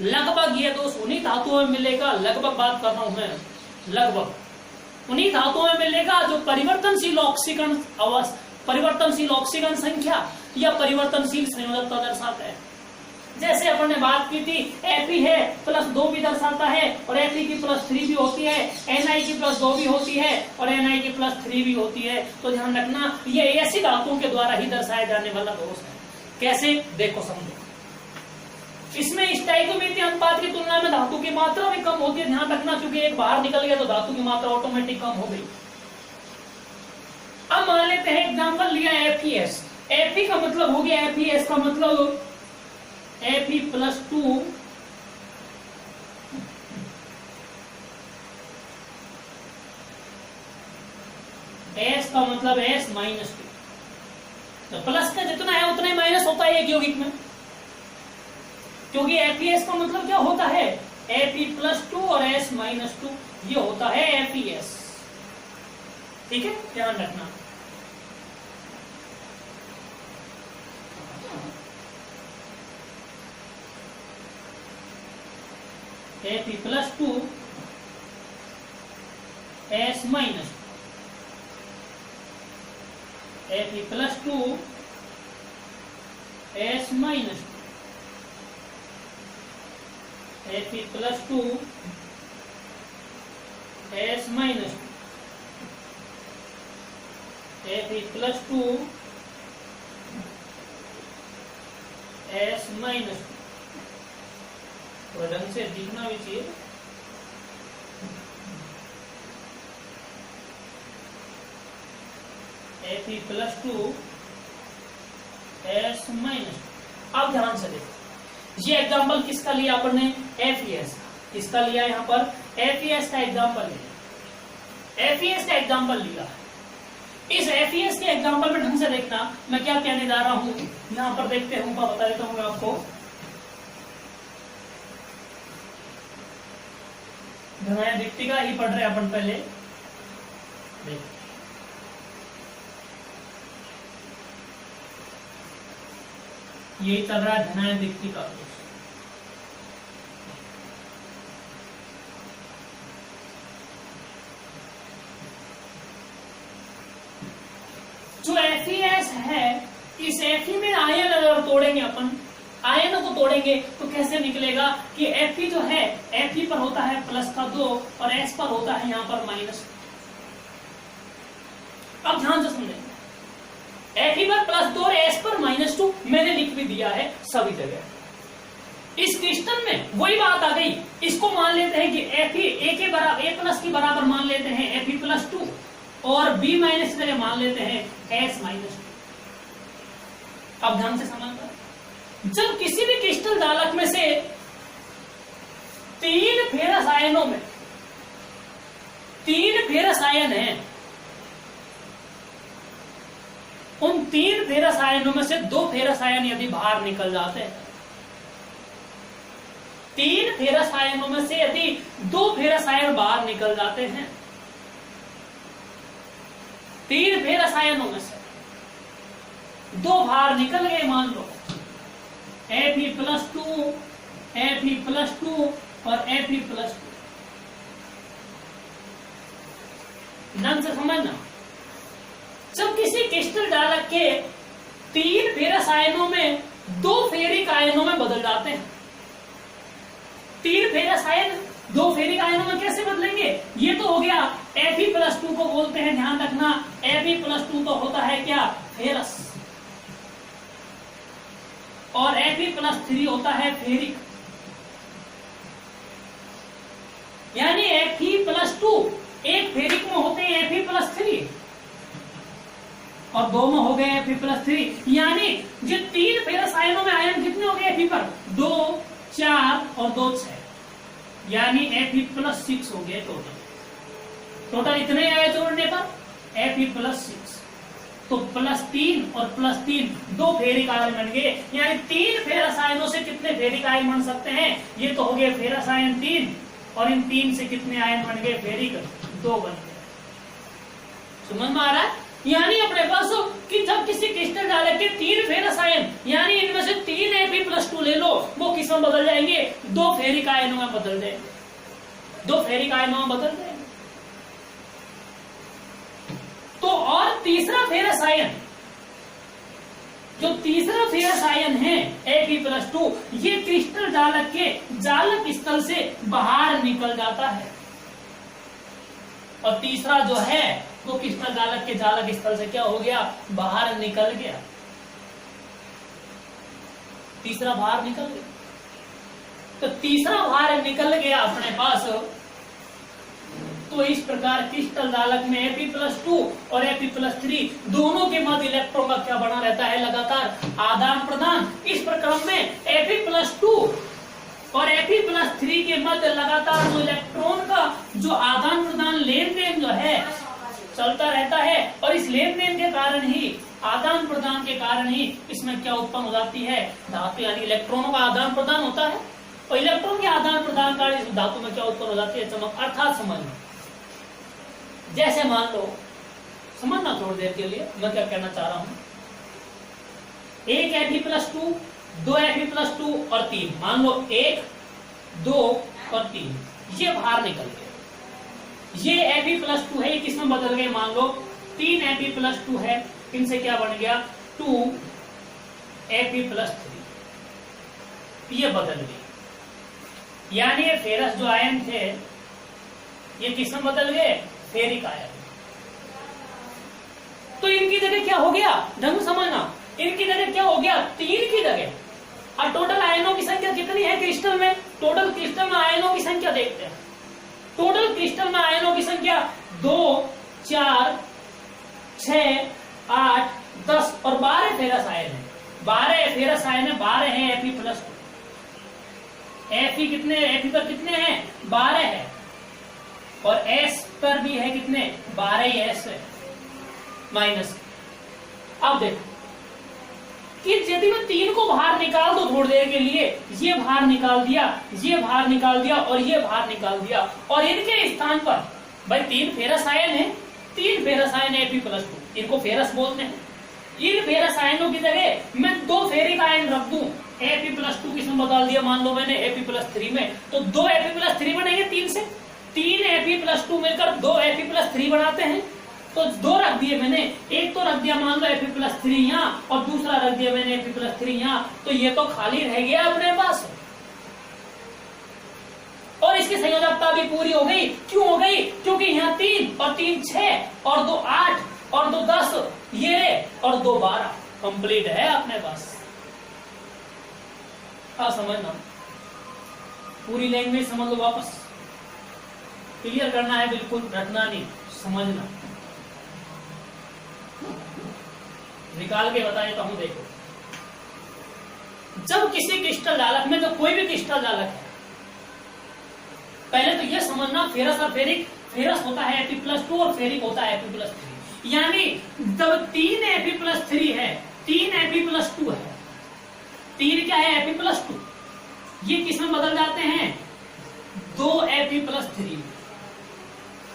लगभग ये दोष उन्हीं धातुओं में मिलेगा, लगभग बात कर रहा हूं मैं, लगभग उन्हीं धातुओं में मिलेगा जो परिवर्तनशील ऑक्सीकरण अवस्था, परिवर्तनशील ऑक्सीकरण संख्या या परिवर्तनशील संयोजकता दर्शाता है। जैसे अपन ने बात की थी Fe है +2 भी दर्शाता है और Fe की +3 भी होती है, Ni की +2 भी होती है और Ni की +3 भी होती है। तो ध्यान रखना ये ऐसी धातुओं के द्वारा ही दर्शाया जाने वाला दोष है। कैसे, देखो समझो। इसमें स्टाइकोमेट्री अनुपात की तुलना में धातु की मात्रा भी कम होती है, ध्यान रखना, क्योंकि एक बाहर निकल गया तो धातु की मात्रा ऑटोमेटिक कम हो गई। अब मान लेते हैं एग्जाम्पल लिया FeS, Fe का मतलब हो गया, FeS का मतलब Fe +2 S का मतलब S -2, तो प्लस का जितना है उतना ही माइनस होता है एक यौगिक में, क्योंकि FeS का मतलब क्या होता है Fe +2 और S -2, ये होता है FeS। ठीक है, ध्यान रखना। Fe +2 S -2, Fe +2 S -2, Fe +2 S -2, Fe +2 S -2। तो ढंग से दिखना भी चाहिए। Fe +2 S -2। अब ध्यान से देखो, ये एग्जांपल किसका लिया अपन ने, FeS का। किसका लिया यहाँ पर, FeS का एग्जांपल लिया, FeS का एग्जांपल लिया। इस FeS के एग्जांपल में ढंग से देखना मैं क्या कहने जा रहा हूं, यहाँ पर देखते हैं, बता देता हूँ मैं आपको। धनायन रिक्तिका ही पढ़ रहे अपन पहले, देखो यही चल रहा है धनायन रिक्तिका। जो FeS है, इस Fe में आयन अगर तोड़ेंगे अपन, आयनों को तोड़ेंगे तो कैसे निकलेगा कि Fe जो है, Fe पर होता है +2 और S पर होता है यहाँ पर -। अब ध्यान से समझेंगे, Fe पर +2 और S पर -2 मैंने लिख भी दिया है सभी जगह। इस क्रिस्टल में वही बात आ गई, इसको मान लेते हैं कि Fe A के बराबर, A+ के बराबर मान लेते हैं Fe +2 और B- की जगह मान लेते हैं S -2। अब ध्यान से समझना, जब किसी भी क्रिस्टल जालक में से 3 फेरस आयनों में 3 फेरस आयन हैं, उन 3 फेरस आयनों में से 2 फेरस आयन यदि बाहर निकल जाते हैं, 3 फेरस आयनों में से यदि 2 फेरस आयन बाहर निकल जाते हैं, 3 फेरस आयनों में से 2 बाहर निकल गए, मान लो Fe +2 और Fe +2, ढंग से समझना। जब किसी क्रिस्टल जालक के 3 फेरस आयनों में 2 फेरिक आयनों में बदल जाते हैं। 3 फेरस आयन 2 फेरिक आयनों में कैसे बदलेंगे? ये तो हो गया Fe+2 को बोलते हैं, ध्यान रखना Fe+2 तो होता है क्या? फेरस। और Fe+3 होता है फेरिक। यानी Fe+2 एक फेरिक में होते हैं Fe+3 और 2 में हो गए Fe+3। यानी जो 3 फेरस आयनों में आयन कितने हो गए Fe पर? 2, 4 और 2, 6। यानी Fe+6 हो गए टोटल इतने आए जोड़ने पर Fe+6। तो +3 और +3 2 फेरिक आयन बन गए। यानी 3 फेरस आयनों से कितने फेरिक आयन बन सकते हैं? ये तो हो गए फेरस आयन 3 और इन 3 से कितने आयन बन गए? फेरिक 2 बन गए। समझ में आ रहा है? यानी अपने पास कि जब किसी क्रिस्टल जालक के 3 फेरस आयन यानी इनमें से 3 Fe+2 ले लो, वो किस में बदल जाएंगे? 2 फेरिक आयनों में बदल देंगे। 2 फेरिक आयनों में बदल देंगे। तो और तीसरा फेरस आयन, जो तीसरा फेरस आयन है Fe+2, ये क्रिस्टल जालक के जालक स्थल से बाहर निकल जाता है। और तीसरा जो है वो क्रिस्टल जालक के जालक स्थल से क्या हो गया? बाहर निकल गया। तीसरा बाहर निकल गया। तो तीसरा बाहर निकल गया अपने पास। तो इस प्रकार क्रिस्टल जालक में Fe+2 और Fe+3 दोनों के मध्य इलेक्ट्रॉन का क्या बना रहता है? लगातार आदान प्रदान। इस प्रक्रम में Fe+2 और Fe+3 के मध्य लगातार जो इलेक्ट्रॉन का जो आदान प्रदान लेन देन जो है चलता रहता है। और इस लेन देन के कारण ही, आदान प्रदान के कारण ही इसमें क्या उत्पन्न हो जाती है? धातु। यानी इलेक्ट्रॉनों का आदान प्रदान होता है और इलेक्ट्रॉन के आदान प्रदान कारण इस धातु में क्या उत्पन्न हो जाती है? चमक। अर्थात समझना, जैसे मान लो, समझना थोड़ी देर के लिए मैं क्या कहना चाह रहा हूं। एक Fe+2, 2 Fe+2 और 3, मान लो 1, 2 और 3 ये बाहर निकल गए। ये Fe+2 है, ये किसमें बदल गए? मान लो 3 Fe+2 है, इनसे क्या बन गया? 2 Fe+3, ये बदल गए। यानी ये फेरस जो आयन थे ये किसमें बदल गए? Ferric ion. तो इनकी जगह क्या हो गया? ढंग समझना, इनकी जगह क्या हो गया? 3 की जगह। और टोटल आयनों की संख्या कितनी है क्रिस्टल में? टोटल क्रिस्टल में आयनों की संख्या देखते हैं। टोटल क्रिस्टल में आयनों की संख्या 2, 4, 6, 8, 10 और 12 फेरस आयन है। 12 फेरस आयन है, 12 है Fe+2। Fe कितने? Fe पर कितने हैं? 12 है। और S पर भी है कितने? 12 ही S है माइनस। अब देखो कि यदि मैं 3 को बाहर निकाल दो थोड़ी देर के लिए, ये बाहर निकाल दिया, ये बाहर निकाल दिया और ये बाहर निकाल दिया, और इनके स्थान पर भाई 3 फेरस आयन है, 3 फेरस आयन है Fe+2, इनको फेरस बोलते हैं। इन फेरस आयनों की जगह मैं 2 फेरिक आयन रख दूं, Fe+2 किसमें बदल दिया? मान लो मैंने Fe+3 में, तो 2 Fe+3 बनेंगे 3 से। 3 Fe+2 मिलकर 2 Fe+3 बनाते हैं। तो 2 रख दिए मैंने, एक तो रख दिया मान लो Fe+3 यहाँ और दूसरा रख दिया मैंने Fe+3 यहाँ। तो ये तो खाली रह गया अपने पास और इसकी संयोजकता भी पूरी हो गई। क्यों हो गई? क्योंकि यहाँ 3 और 3 6 और 2 8 और 2 10 ये और 2 12 कंप्लीट है अपने पास। समझना, पूरी लैंग्वेज समझ लो, वापस क्लियर करना है, बिल्कुल रटना नहीं, समझना। निकाल के बता देता हूं। देखो, जब किसी क्रिस्टल जालक में, तो कोई भी क्रिस्टल जालक है, पहले तो यह समझना फेरस और फेरिक, फेरस होता है Fe+2 और फेरिक होता है Fe+3। यानी जब 3 Fe+3 है, 3 Fe+2 है, 3 क्या है? Fe+2, ये किसमें बदल जाते हैं? 2 Fe+3।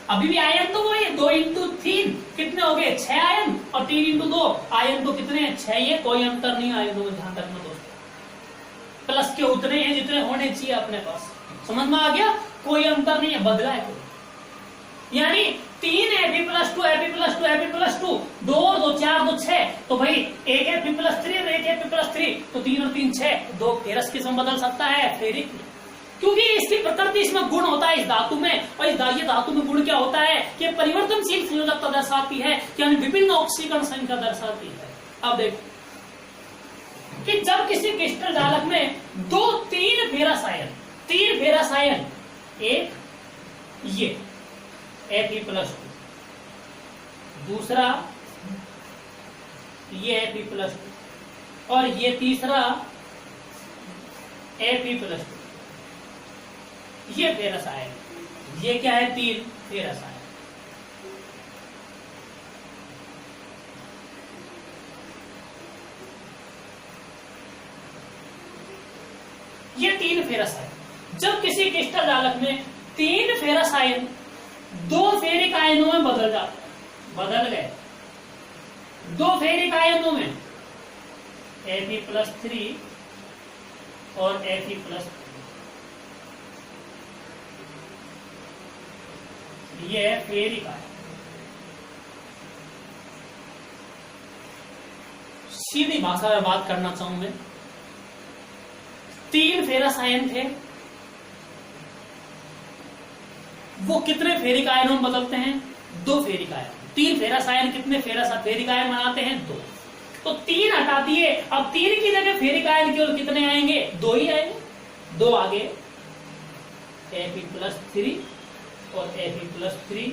अभी भी आयन तो वही 2 × 3 कितने हो गए? 6 आयन, और 3 × 2 आयन तो कितने हैं? 6। ये कोई अंतर नहीं आयनों में, ध्यान रखना दोस्तों। प्लस के उतने हैं जितने होने चाहिए अपने पास। समझ में आ गया? कोई अंतर नहीं है, बदला है कोई। यानी तीन Fe+2 Fe+2 Fe+2, 2 और 2 4 2 6, तो भाई एक Fe+3 और एक Fe+3, तो 3 और 3 6, 2 फेरस किस्म बदल सकता है फेरिक, क्योंकि इसकी प्रकृति इसमें गुण होता है इस धातु में, और इस ये धातु में गुण क्या होता है कि परिवर्तनशील संयोजकता दर्शाती है, कि विभिन्न ऑक्सीकरण संख्या दर्शाती है। अब देखो कि जब किसी क्रिस्टल जालक में तीन फेरस आयन, एक ये Fe+2, दूसरा ये Fe+2 और ये तीसरा Fe+2, ये फेरस आयन, ये क्या है? तीन फेरस आयन। ये तीन फेरस आयन जब किसी क्रिस्टल जालक में तीन फेरस आयन 2 फेरिक आयनों में बदल गए, 2 फेरिक आयनों में Fe+3 और Fe+3, ये है फेरिक आयन। सीधी भाषा में बात करना चाहूं मैं, 3 फेरस आयन थे, वो कितने फेरिक आयनों में बदलते हैं? 2 फेरिक आयन। 3 फेरस आयन कितने फेरिक आयन बनाते हैं? 2। तो 3 हटा दिए, अब 3 की जगह फेरिक आयन केवल कितने आएंगे? 2 ही आएंगे। 2 आगे Fe+3 और Fe+3।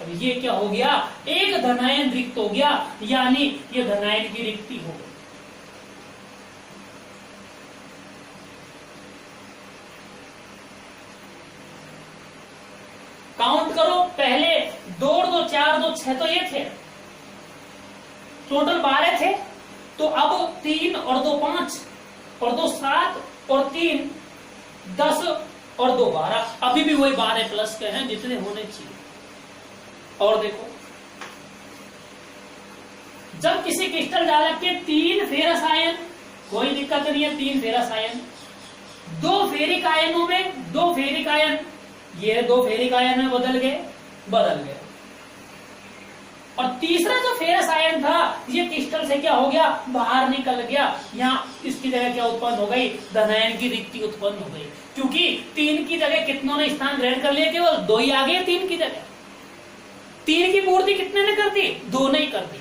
अब ये क्या हो गया? एक धनायन रिक्त हो गया, यानी ये धनायन की रिक्ति हो गई। काउंट करो, पहले 2 और 2 4 2 6 तो ये थे, टोटल 12 थे, तो अब 3 और 2 5 और 2 7 और 3 10 और 2 12, अभी भी वही 12 प्लस के हैं जितने होने चाहिए। और देखो, जब किसी क्रिस्टल जालक के 3 फेरस आयन, कोई दिक्कत नहीं है, 3 फेरस आयन, 2 फेरिक आयनों में 2 फेरिक आयन, ये 2 फेरिक आयन में बदल गए, और तीसरा जो फेरस आयन था ये क्रिस्टल से क्या हो गया? बाहर निकल गया। यहाँ इसकी जगह क्या उत्पन्न हो गई? धनायन की रिक्ति उत्पन्न हो गई, क्योंकि 3 की जगह कितनों ने स्थान ग्रहण कर लिया? केवल 2 ही आ गए 3 की जगह। 3 की पूर्ति कितने ने कर दी? 2 ने ही कर दी।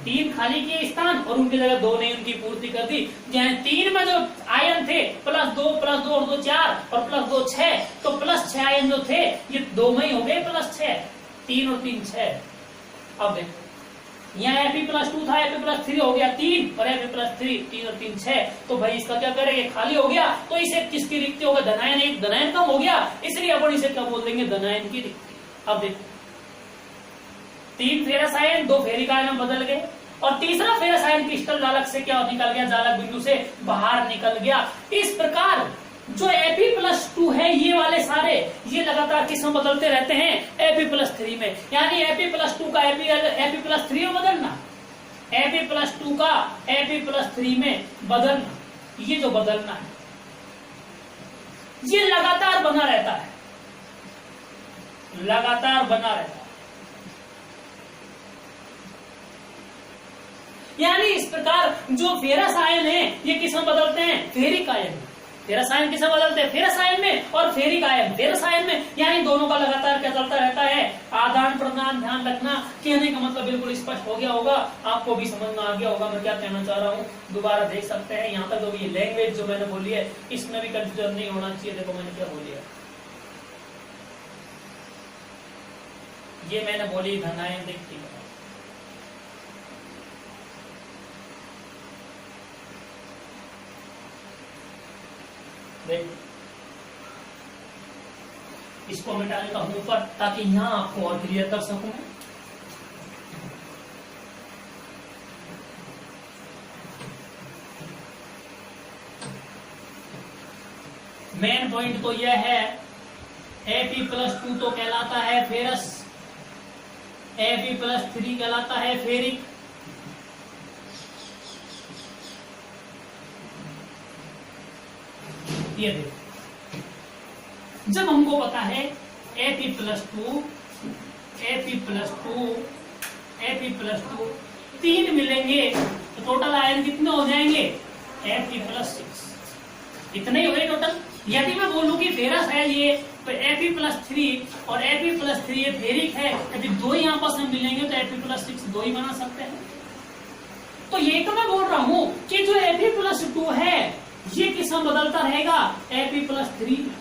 3 खाली किए स्थान और उनकी जगह 2 ने उनकी पूर्ति कर दी। जहाँ 3 में जो आयन थे +2 और 2 4 और +2 6, तो +6 आयन जो थे ये 2 में ही हो गए +6, 3 और 3 6। अब देखो, यहाँ Fe+2 था, Fe+3 हो गया 3 और Fe+3, 3 और 3 6, तो भाई इसका क्या करेंगे? खाली हो गया, तो इसे किसकी रिक्ति होगा? धनायन, एक धनायन कम हो गया, इसलिए अपन इसे क्या बोल देंगे? धनायन की रिक्ति। अब देखो, 3 फेरस आयन 2 फेरिक आयन में बदल गए, और तीसरा फेरस आयन क्रिस्टल जालक से क्या निकल गया? जालक बिंदु से बाहर निकल गया। इस प्रकार जो Fe+2 है, ये वाले सारे ये लगातार किस में बदलते रहते हैं? Fe+3 में, यानी Fe+2 का Fe+3 में बदलना, Fe+2 का Fe+3 में बदलना, ये जो बदलना है ये लगातार बना रहता है, लगातार बना रहता है। यानी इस प्रकार जो फेरस आयन है ये किस में बदलते हैं? Ferric ion. फेरस आयन किस में बदलते हैं? फेरस आयन में, और फेरिक आयन फेरस आयन में, यानी दोनों का लगातार क्या चलता रहता है? आदान प्रदान। ध्यान रखना, कहने का मतलब बिल्कुल स्पष्ट हो गया होगा, आपको भी समझ में आ गया होगा मैं क्या कहना चाह रहा हूँ। दोबारा देख सकते हैं, यहाँ तक तो ये लैंग्वेज जो मैंने बोली है इसमें भी कंफ्यूजन नहीं होना चाहिए। देखो मैंने क्या बोली है, ये मैंने बोली धनायन रिक्ति। इसको मिटा लेता हूं ऊपर, ताकि यहां आपको और क्लियर कर सकूं। मेन पॉइंट तो यह है, Fe+2 तो कहलाता है फेरस, Fe+3 कहलाता है फेरिक। ये देखो, जब हमको पता है Fe+2 Fe+2 Fe+2 3 मिलेंगे तो टोटल आयन कितने हो जाएंगे Fe+6। इतने ही हो गए टोटल। यदि मैं बोलूं कि फेरस है ये तो Fe+3 और Fe+3 ये फेरिक है, यदि दो ही आपस में मिलेंगे तो Fe+6 दो ही बना सकते हैं। तो ये तो मैं बोल रहा हूं कि जो Fe+2 है ये किस में बदलता रहेगा Fe+3 में,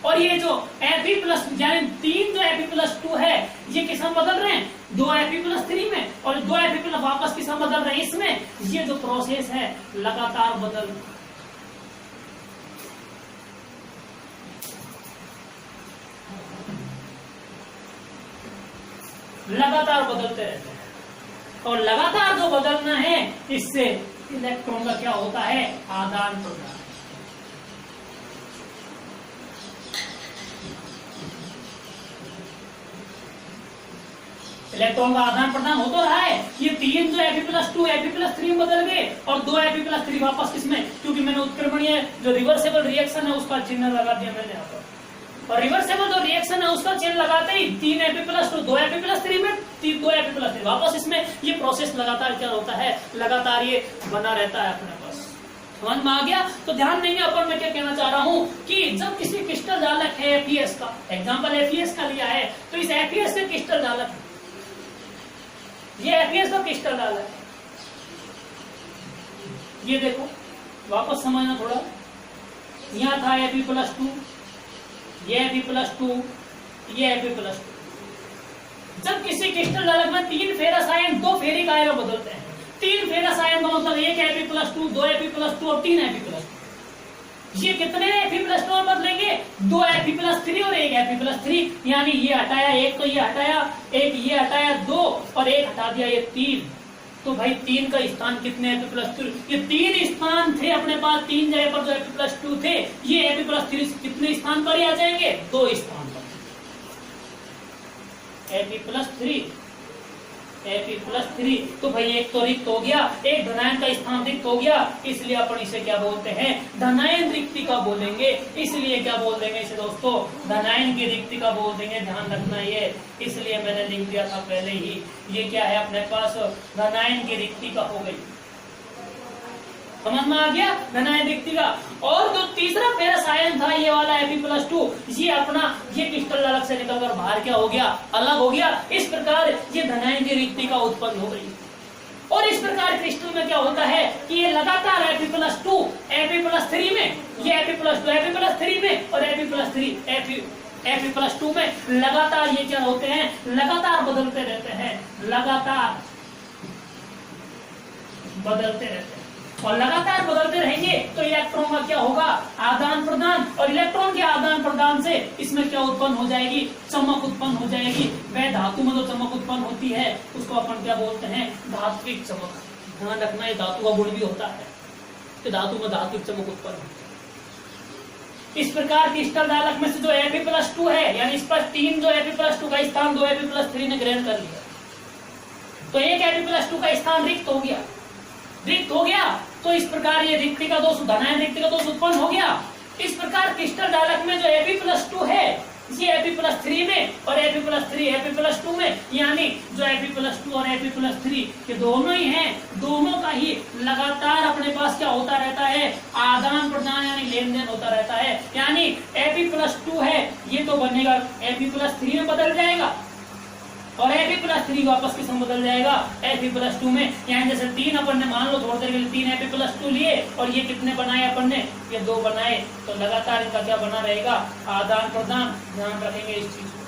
और ये जो Fe+ यानी 3 जो Fe+2 है ये किस में बदल रहे हैं 2 Fe+3 में, और 2 Fe+ वापस किस में बदल रहे हैं इसमें। ये जो प्रोसेस है लगातार बदलते रहते हैं, और लगातार जो बदलना है इससे इलेक्ट्रॉन का क्या होता है आदान प्रदान। इलेक्ट्रॉन का आदान प्रदान हो तो रहा है। ये 3 जो Fe+2 Fe+3 में बदल गए और 2 Fe+3 वापस किसमें, क्योंकि मैंने उत्क्रमणीय जो रिवर्सेबल रिएक्शन है उसका चिन्ह लगा दिया मैंने यहाँ पर, और रिवर्सेबल जो रिएक्शन है उसका चिन्ह लगाते ही 3 Fe+2 2 Fe+3 में 2 Fe+3 वापस इसमें। ये प्रोसेस लगातार क्या होता है लगातार ये बना रहता है अपने पास। समझ में आ गया। तो ध्यान देंगे अपन मैं क्या कहना चाह रहा हूं कि जब किसी क्रिस्टल जालक है FeS का एग्जांपल FeS का लिया है, तो इस FeS से क्रिस्टल जालक है, ये FeS का क्रिस्टल जालक है। ये देखो वापस समझना थोड़ा, यहां था Fe+2 ये Fe+2 ये Fe+2। जब किसी क्रिस्टल जालक में 3 फेरस आयन 2 फेरिक आयन बदलते हैं, 3 फेरस आयन का मतलब 1 Fe+2 2 Fe+2 और 3 Fe+2। ये कितने Fe+2 में बदलेंगे 2 Fe+3 और 1 Fe+3, यानी ये हटाया 1 तो ये हटाया 1, ये हटाया 2 और 1 हटा दिया ये 3। तो भाई 3 का स्थान कितने Fe+2, ये 3 स्थान थे अपने पास, 3 जगह पर जो Fe+2 थे, ये Fe+3 कितने स्थान पर ही आ जाएंगे 2 स्थान पर। Fe+3 तो भाई एक तो रिक्त हो गया, एक धनायन का स्थान रिक्त हो गया, इसलिए अपन इसे क्या बोलते हैं धनायन रिक्तिका बोलेंगे। इसलिए क्या बोल देंगे इसे दोस्तों धनायन की रिक्तिका बोल देंगे, ध्यान रखना ये। इसलिए मैंने लिख दिया था पहले ही, ये क्या है अपने पास धनायन की रिक्तिका हो गई। समझ में आ गया धनायन रिक्तिका। और जो तीसरा फेरस आयन था ये वाला Fe+2, ये अपना ये क्रिस्टल जालक से निकलकर बाहर क्या हो गया अलग हो गया। इस प्रकार ये धनायन की रिक्तिका उत्पन्न हो गई। और इस प्रकार क्रिस्टल में क्या होता है कि ये लगातार Fe+2 Fe+3 में, ये Fe+2 Fe+3 में और Fe+2 में लगातार ये क्या होते हैं लगातार बदलते रहते हैं, लगातार बदलते रहते हैं। और लगातार बदलते रहेंगे तो इलेक्ट्रॉन का क्या होगा आदान प्रदान, और इलेक्ट्रॉन के आदान प्रदान से इसमें क्या उत्पन्न हो जाएगी चमक उत्पन्न हो जाएगी। वह धातु में जो चमक उत्पन्न होती है उसको अपन क्या बोलते हैं धात्विक चमक। ध्यान रखना ये धातु का गुण भी होता है कि धातु में धात्विक चमक उत्पन्न होती है। इस प्रकार क्रिस्टल जालक में से जो Fe+2 है, यानी इस पर 3 जो Fe+2 का स्थान 2 Fe+3 ने ग्रहण कर लिया, तो एक Fe+2 का स्थान रिक्त हो गया। रिक्त हो गया तो इस प्रकार ये रिक्तिका दोष धनायन रिक्तिका दोष उत्पन्न हो गया। इस प्रकार क्रिस्टल जालक में जो Fe+2 है ये Fe+3 में और Fe+3 Fe+2 में, यानी जो Fe+2 और Fe+3 ये दोनों ही हैं, दोनों का ही लगातार अपने पास क्या होता रहता है आदान प्रदान यानी लेन देन होता रहता है। यानी Fe+2 है ये तो बनेगा Fe+3 में बदल जाएगा और Fe+3 वापस किस में बदल जाएगा Fe+2 में। यानी जैसे 3 अपन ने मान लो थोड़ी देर के लिए 3 Fe+2 लिए और ये कितने बनाए अपन ने ये 2 बनाए, तो लगातार इनका क्या बना रहेगा आदान प्रदान। ध्यान रखेंगे इस चीज को,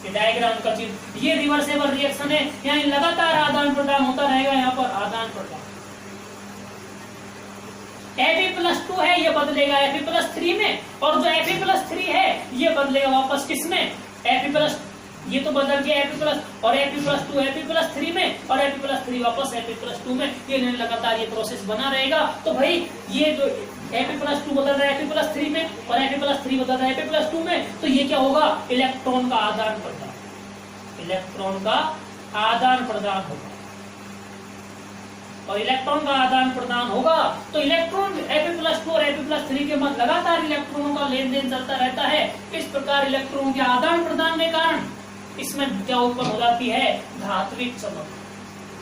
ये डायग्राम का चीज ये रिवर्सेबल रिएक्शन है, यानी लगातार आदान प्रदान होता रहेगा। यहाँ पर आदान प्रदान Fe+2 है ये बदलेगा Fe+3 में, और जो Fe+3 है ये बदलेगा वापस किसमें Fe+, ये तो बदल गया Fe+ और Fe+2 Fe+3 में और Fe+3 वापस Fe+2 में, ये लगातार ये प्रोसेस बना रहेगा। तो भाई ये जो Fe+2 बदल रहा है Fe+3 में और Fe+3 बदल रहा है Fe+2 में, तो ये क्या होगा इलेक्ट्रॉन का आदान प्रदान, इलेक्ट्रॉन का आदान प्रदान होगा। और इलेक्ट्रॉन का आदान प्रदान होगा तो इलेक्ट्रॉन Fe+2 और Fe+3 के मध्य लगातार इलेक्ट्रॉनों का लेन देन चलता रहता है। इस प्रकार प्रकार इलेक्ट्रॉन के आदान प्रदान के कारण इसमें क्या उत्पन्न हो जाती है, धात्विक चमक।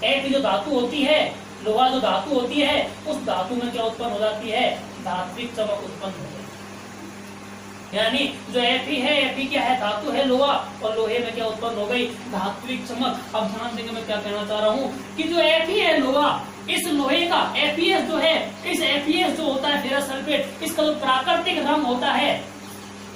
Fe जो धातु होती है, लोहा जो धातु होती है, उस धातु में क्या उत्पन्न हो जाती है, धात्विक चमक उत्पन्न हो जाती है। यानी जो Fe है, Fe क्या है, धातु है लोहा, और लोहे में क्या उत्पन्न हो गई, धात्विक चमक। अब ध्यान देंगे मैं क्या कहना चाह रहा हूँ कि जो Fe है लोहा, इस लोहे का FeS जो है, इस FeS जो होता है फेरस सल्फेट, इसका जो प्राकृतिक रंग होता है,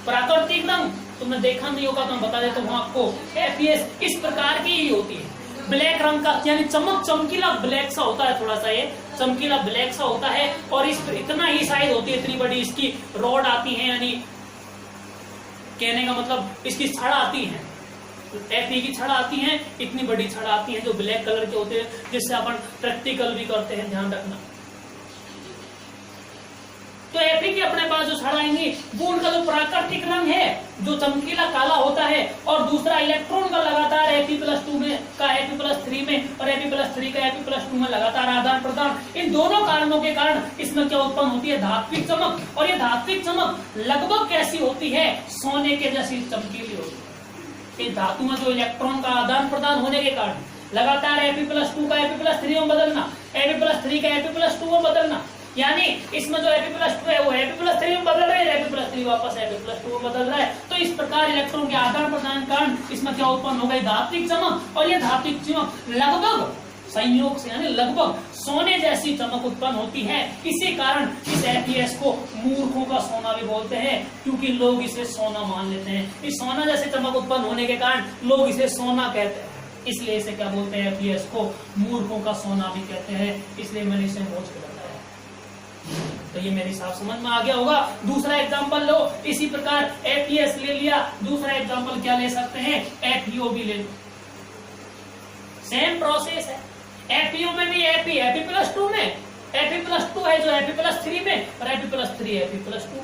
प्राकृतिक रंग तुमने देखा नहीं होगा तो मैं बता देता हूँ आपको। FeS इस प्रकार की ही होती है, ब्लैक रंग का, यानी चमकीला ब्लैक सा होता है, थोड़ा सा ये चमकीला ब्लैक सा होता है, और इस इतना ही साइज होती है, इतनी बड़ी इसकी रॉड आती है, यानी कहने का मतलब इसकी छड़ आती है, Fe की छड़ आती है, इतनी बड़ी छड़ आती है जो ब्लैक कलर के होते हैं, जिससे अपन प्रैक्टिकल भी करते हैं, ध्यान रखना। तो Fe की अपने पास जो छड़ आएंगी वो उनका जो प्राकृतिक रंग है जो चमकीला काला होता है, और दूसरा इलेक्ट्रॉन का लगातार Fe+2 में का Fe+3 में और Fe+3 का Fe+2 में लगातार आदान प्रदान, इन दोनों कारणों के कारण इसमें क्या उत्पन्न होती है, धात्विक चमक। और ये धात्विक चमक लगभग कैसी होती है, सोने के जैसी चमकीली होती है। इस धातु में जो इलेक्ट्रॉन का आदान प्रदान होने के कारण लगातार Fe+2 का Fe+3 में बदलना, Fe+3 का Fe+2 में बदलना, यानी इसमें जो Fe+2 है वो Fe+3 में बदल रहा है, Fe+3 वापस Fe+2 में बदल रहा है। तो इस प्रकार इलेक्ट्रॉन के आदान प्रदान के कारण इसमें क्या उत्पन्न हो गई, धात्विक चमक। और ये धात्विक चमक लगभग संयोग से, यानी लगभग सोने जैसी चमक उत्पन्न होती है। इसी कारण इस FeS को मूर्खों का सोना भी बोलते हैं, क्योंकि लोग इसे सोना मान लेते हैं। इस सोना जैसे चमक उत्पन्न होने के कारण लोग इसे सोना कहते हैं, इसलिए इसे क्या बोलते हैं, FeS को मूर्खों का सोना भी कहते हैं, इसलिए मैंने इसे मोच के बताया। तो ये मेरे हिसाब समझ में आ गया होगा। दूसरा एग्जांपल लो, इसी प्रकार FeS ले लिया, दूसरा एग्जांपल क्या ले सकते हैं, FeO भी ले लो, सेम प्रोसेस है। FeO में भी Fe+2 में Fe+2 है जो Fe+3 में, और Fe+3 Fe+2।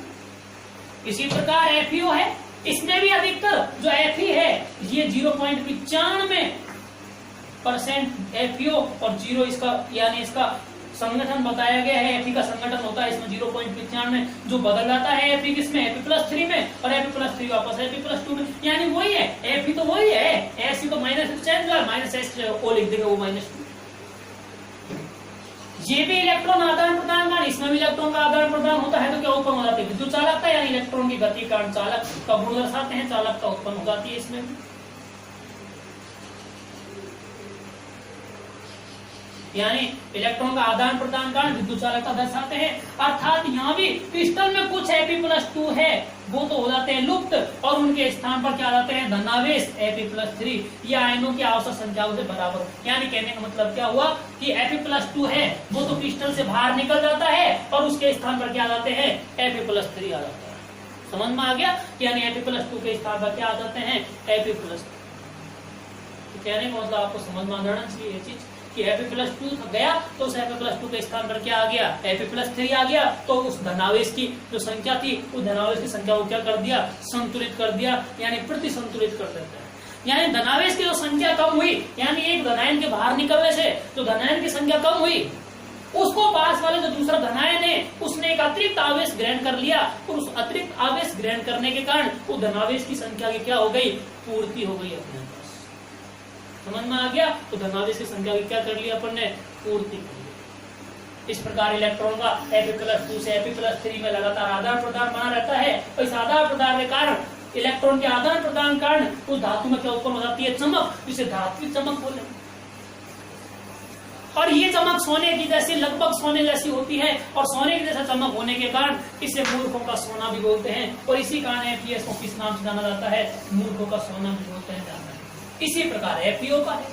इसी प्रकार FeO है, इसमें भी अधिकतर जो Fe है ये 0.95% FeO और 0 इसका, यानी इसका संगठन बताया गया है। Fe का संगठन होता है इसमें 0.95 जो बदल जाता है Fe किसमें, Fe+3 में, और Fe+3 वापस Fe+2 में, यानी वही है, Fe तो वही है, S तो माइनस चेंज हुआ, -S ओ लिख देगा वो -2। ये भी इलेक्ट्रॉन आदान प्रदान का, इसमें भी इलेक्ट्रॉन का आदान प्रदान होता है, तो क्या उत्पन्न हो जाती है, विद्युत चालकता, यानी इलेक्ट्रॉन की गति कारण चालक का गुण दर्शाते हैं, चालकता उत्पन्न हो जाती है इसमें भी। यानी इलेक्ट्रॉन का आदान प्रदान कारण विद्युत चालकता दर्शाते हैं। अर्थात यहाँ भी क्रिस्टल में कुछ Fe+2 है वो तो हो जाते हैं लुप्त, और उनके स्थान पर क्या आ जाते हैं, धनावेश Fe+3, या आयनों की आवश्यक संख्याओं से बराबर। यानी कहने का मतलब क्या हुआ कि Fe+2 है वो तो क्रिस्टल से बाहर निकल जाता है, और उसके स्थान पर क्या आ जाते हैं, Fe+3 आ जाता है। समझ में आ गया, यानी Fe+2 के स्थान पर क्या आ जाते हैं, Fe+3। कहने का मतलब आपको समझ में आना चाहिए ये चीज कि Fe+2 गया तो उस Fe+2 के स्थान पर क्या आ गया, Fe+3 आ गया, तो उस धनावेश की जो संख्या थी उस धनावेश की संख्या को क्या कर दिया, संतुलित कर दिया, यानी प्रति संतुलित कर देता है। यानी धनावेश की जो संख्या कम हुई, यानी एक धनायन के बाहर निकलने से जो धनायन की संख्या कम हुई, उसको पास वाले जो दूसरा धनायन है उसने एक अतिरिक्त आवेश ग्रहण कर लिया, और उस अतिरिक्त आवेश ग्रहण करने के कारण वो धनावेश की संख्या की क्या हो गई, पूर्ति हो गई अपने पास। समझ में आ गया, तो धनावेश की संख्या की क्या कर लिया अपन ने, पूर्ति कर ली। इस प्रकार इलेक्ट्रॉन का Fe+2 से Fe+3 में लगातार आदान प्रदान बना रहता है, और इस आदान प्रदान के कारण इलेक्ट्रॉन के आदान प्रदान कारण उस धातु में क्या उत्पन्न हो जाती है, चमक, जिसे धात्विक चमक बोले। और ये चमक सोने की जैसी, लगभग सोने जैसी होती है, और सोने की जैसा चमक होने के कारण इसे मूर्खों का सोना भी बोलते हैं, और इसी कारण FeS को किस नाम से जाना जाता है, मूर्खों का सोना भी बोलते हैं, जाना है। इसी प्रकार FeO का है,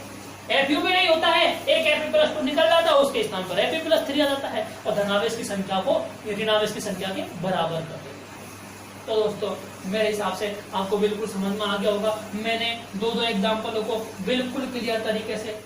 FeO में नहीं होता है, एक Fe+2 निकल जाता है, उसके स्थान पर Fe+3 आ जाता है, और धनावेश की संख्या को ऋणावेश की संख्या के बराबर कर देता है। तो दोस्तों मेरे हिसाब से आपको बिल्कुल समझ में आ गया होगा। मैंने दो एग्जाम्पलों को बिल्कुल क्लियर तरीके से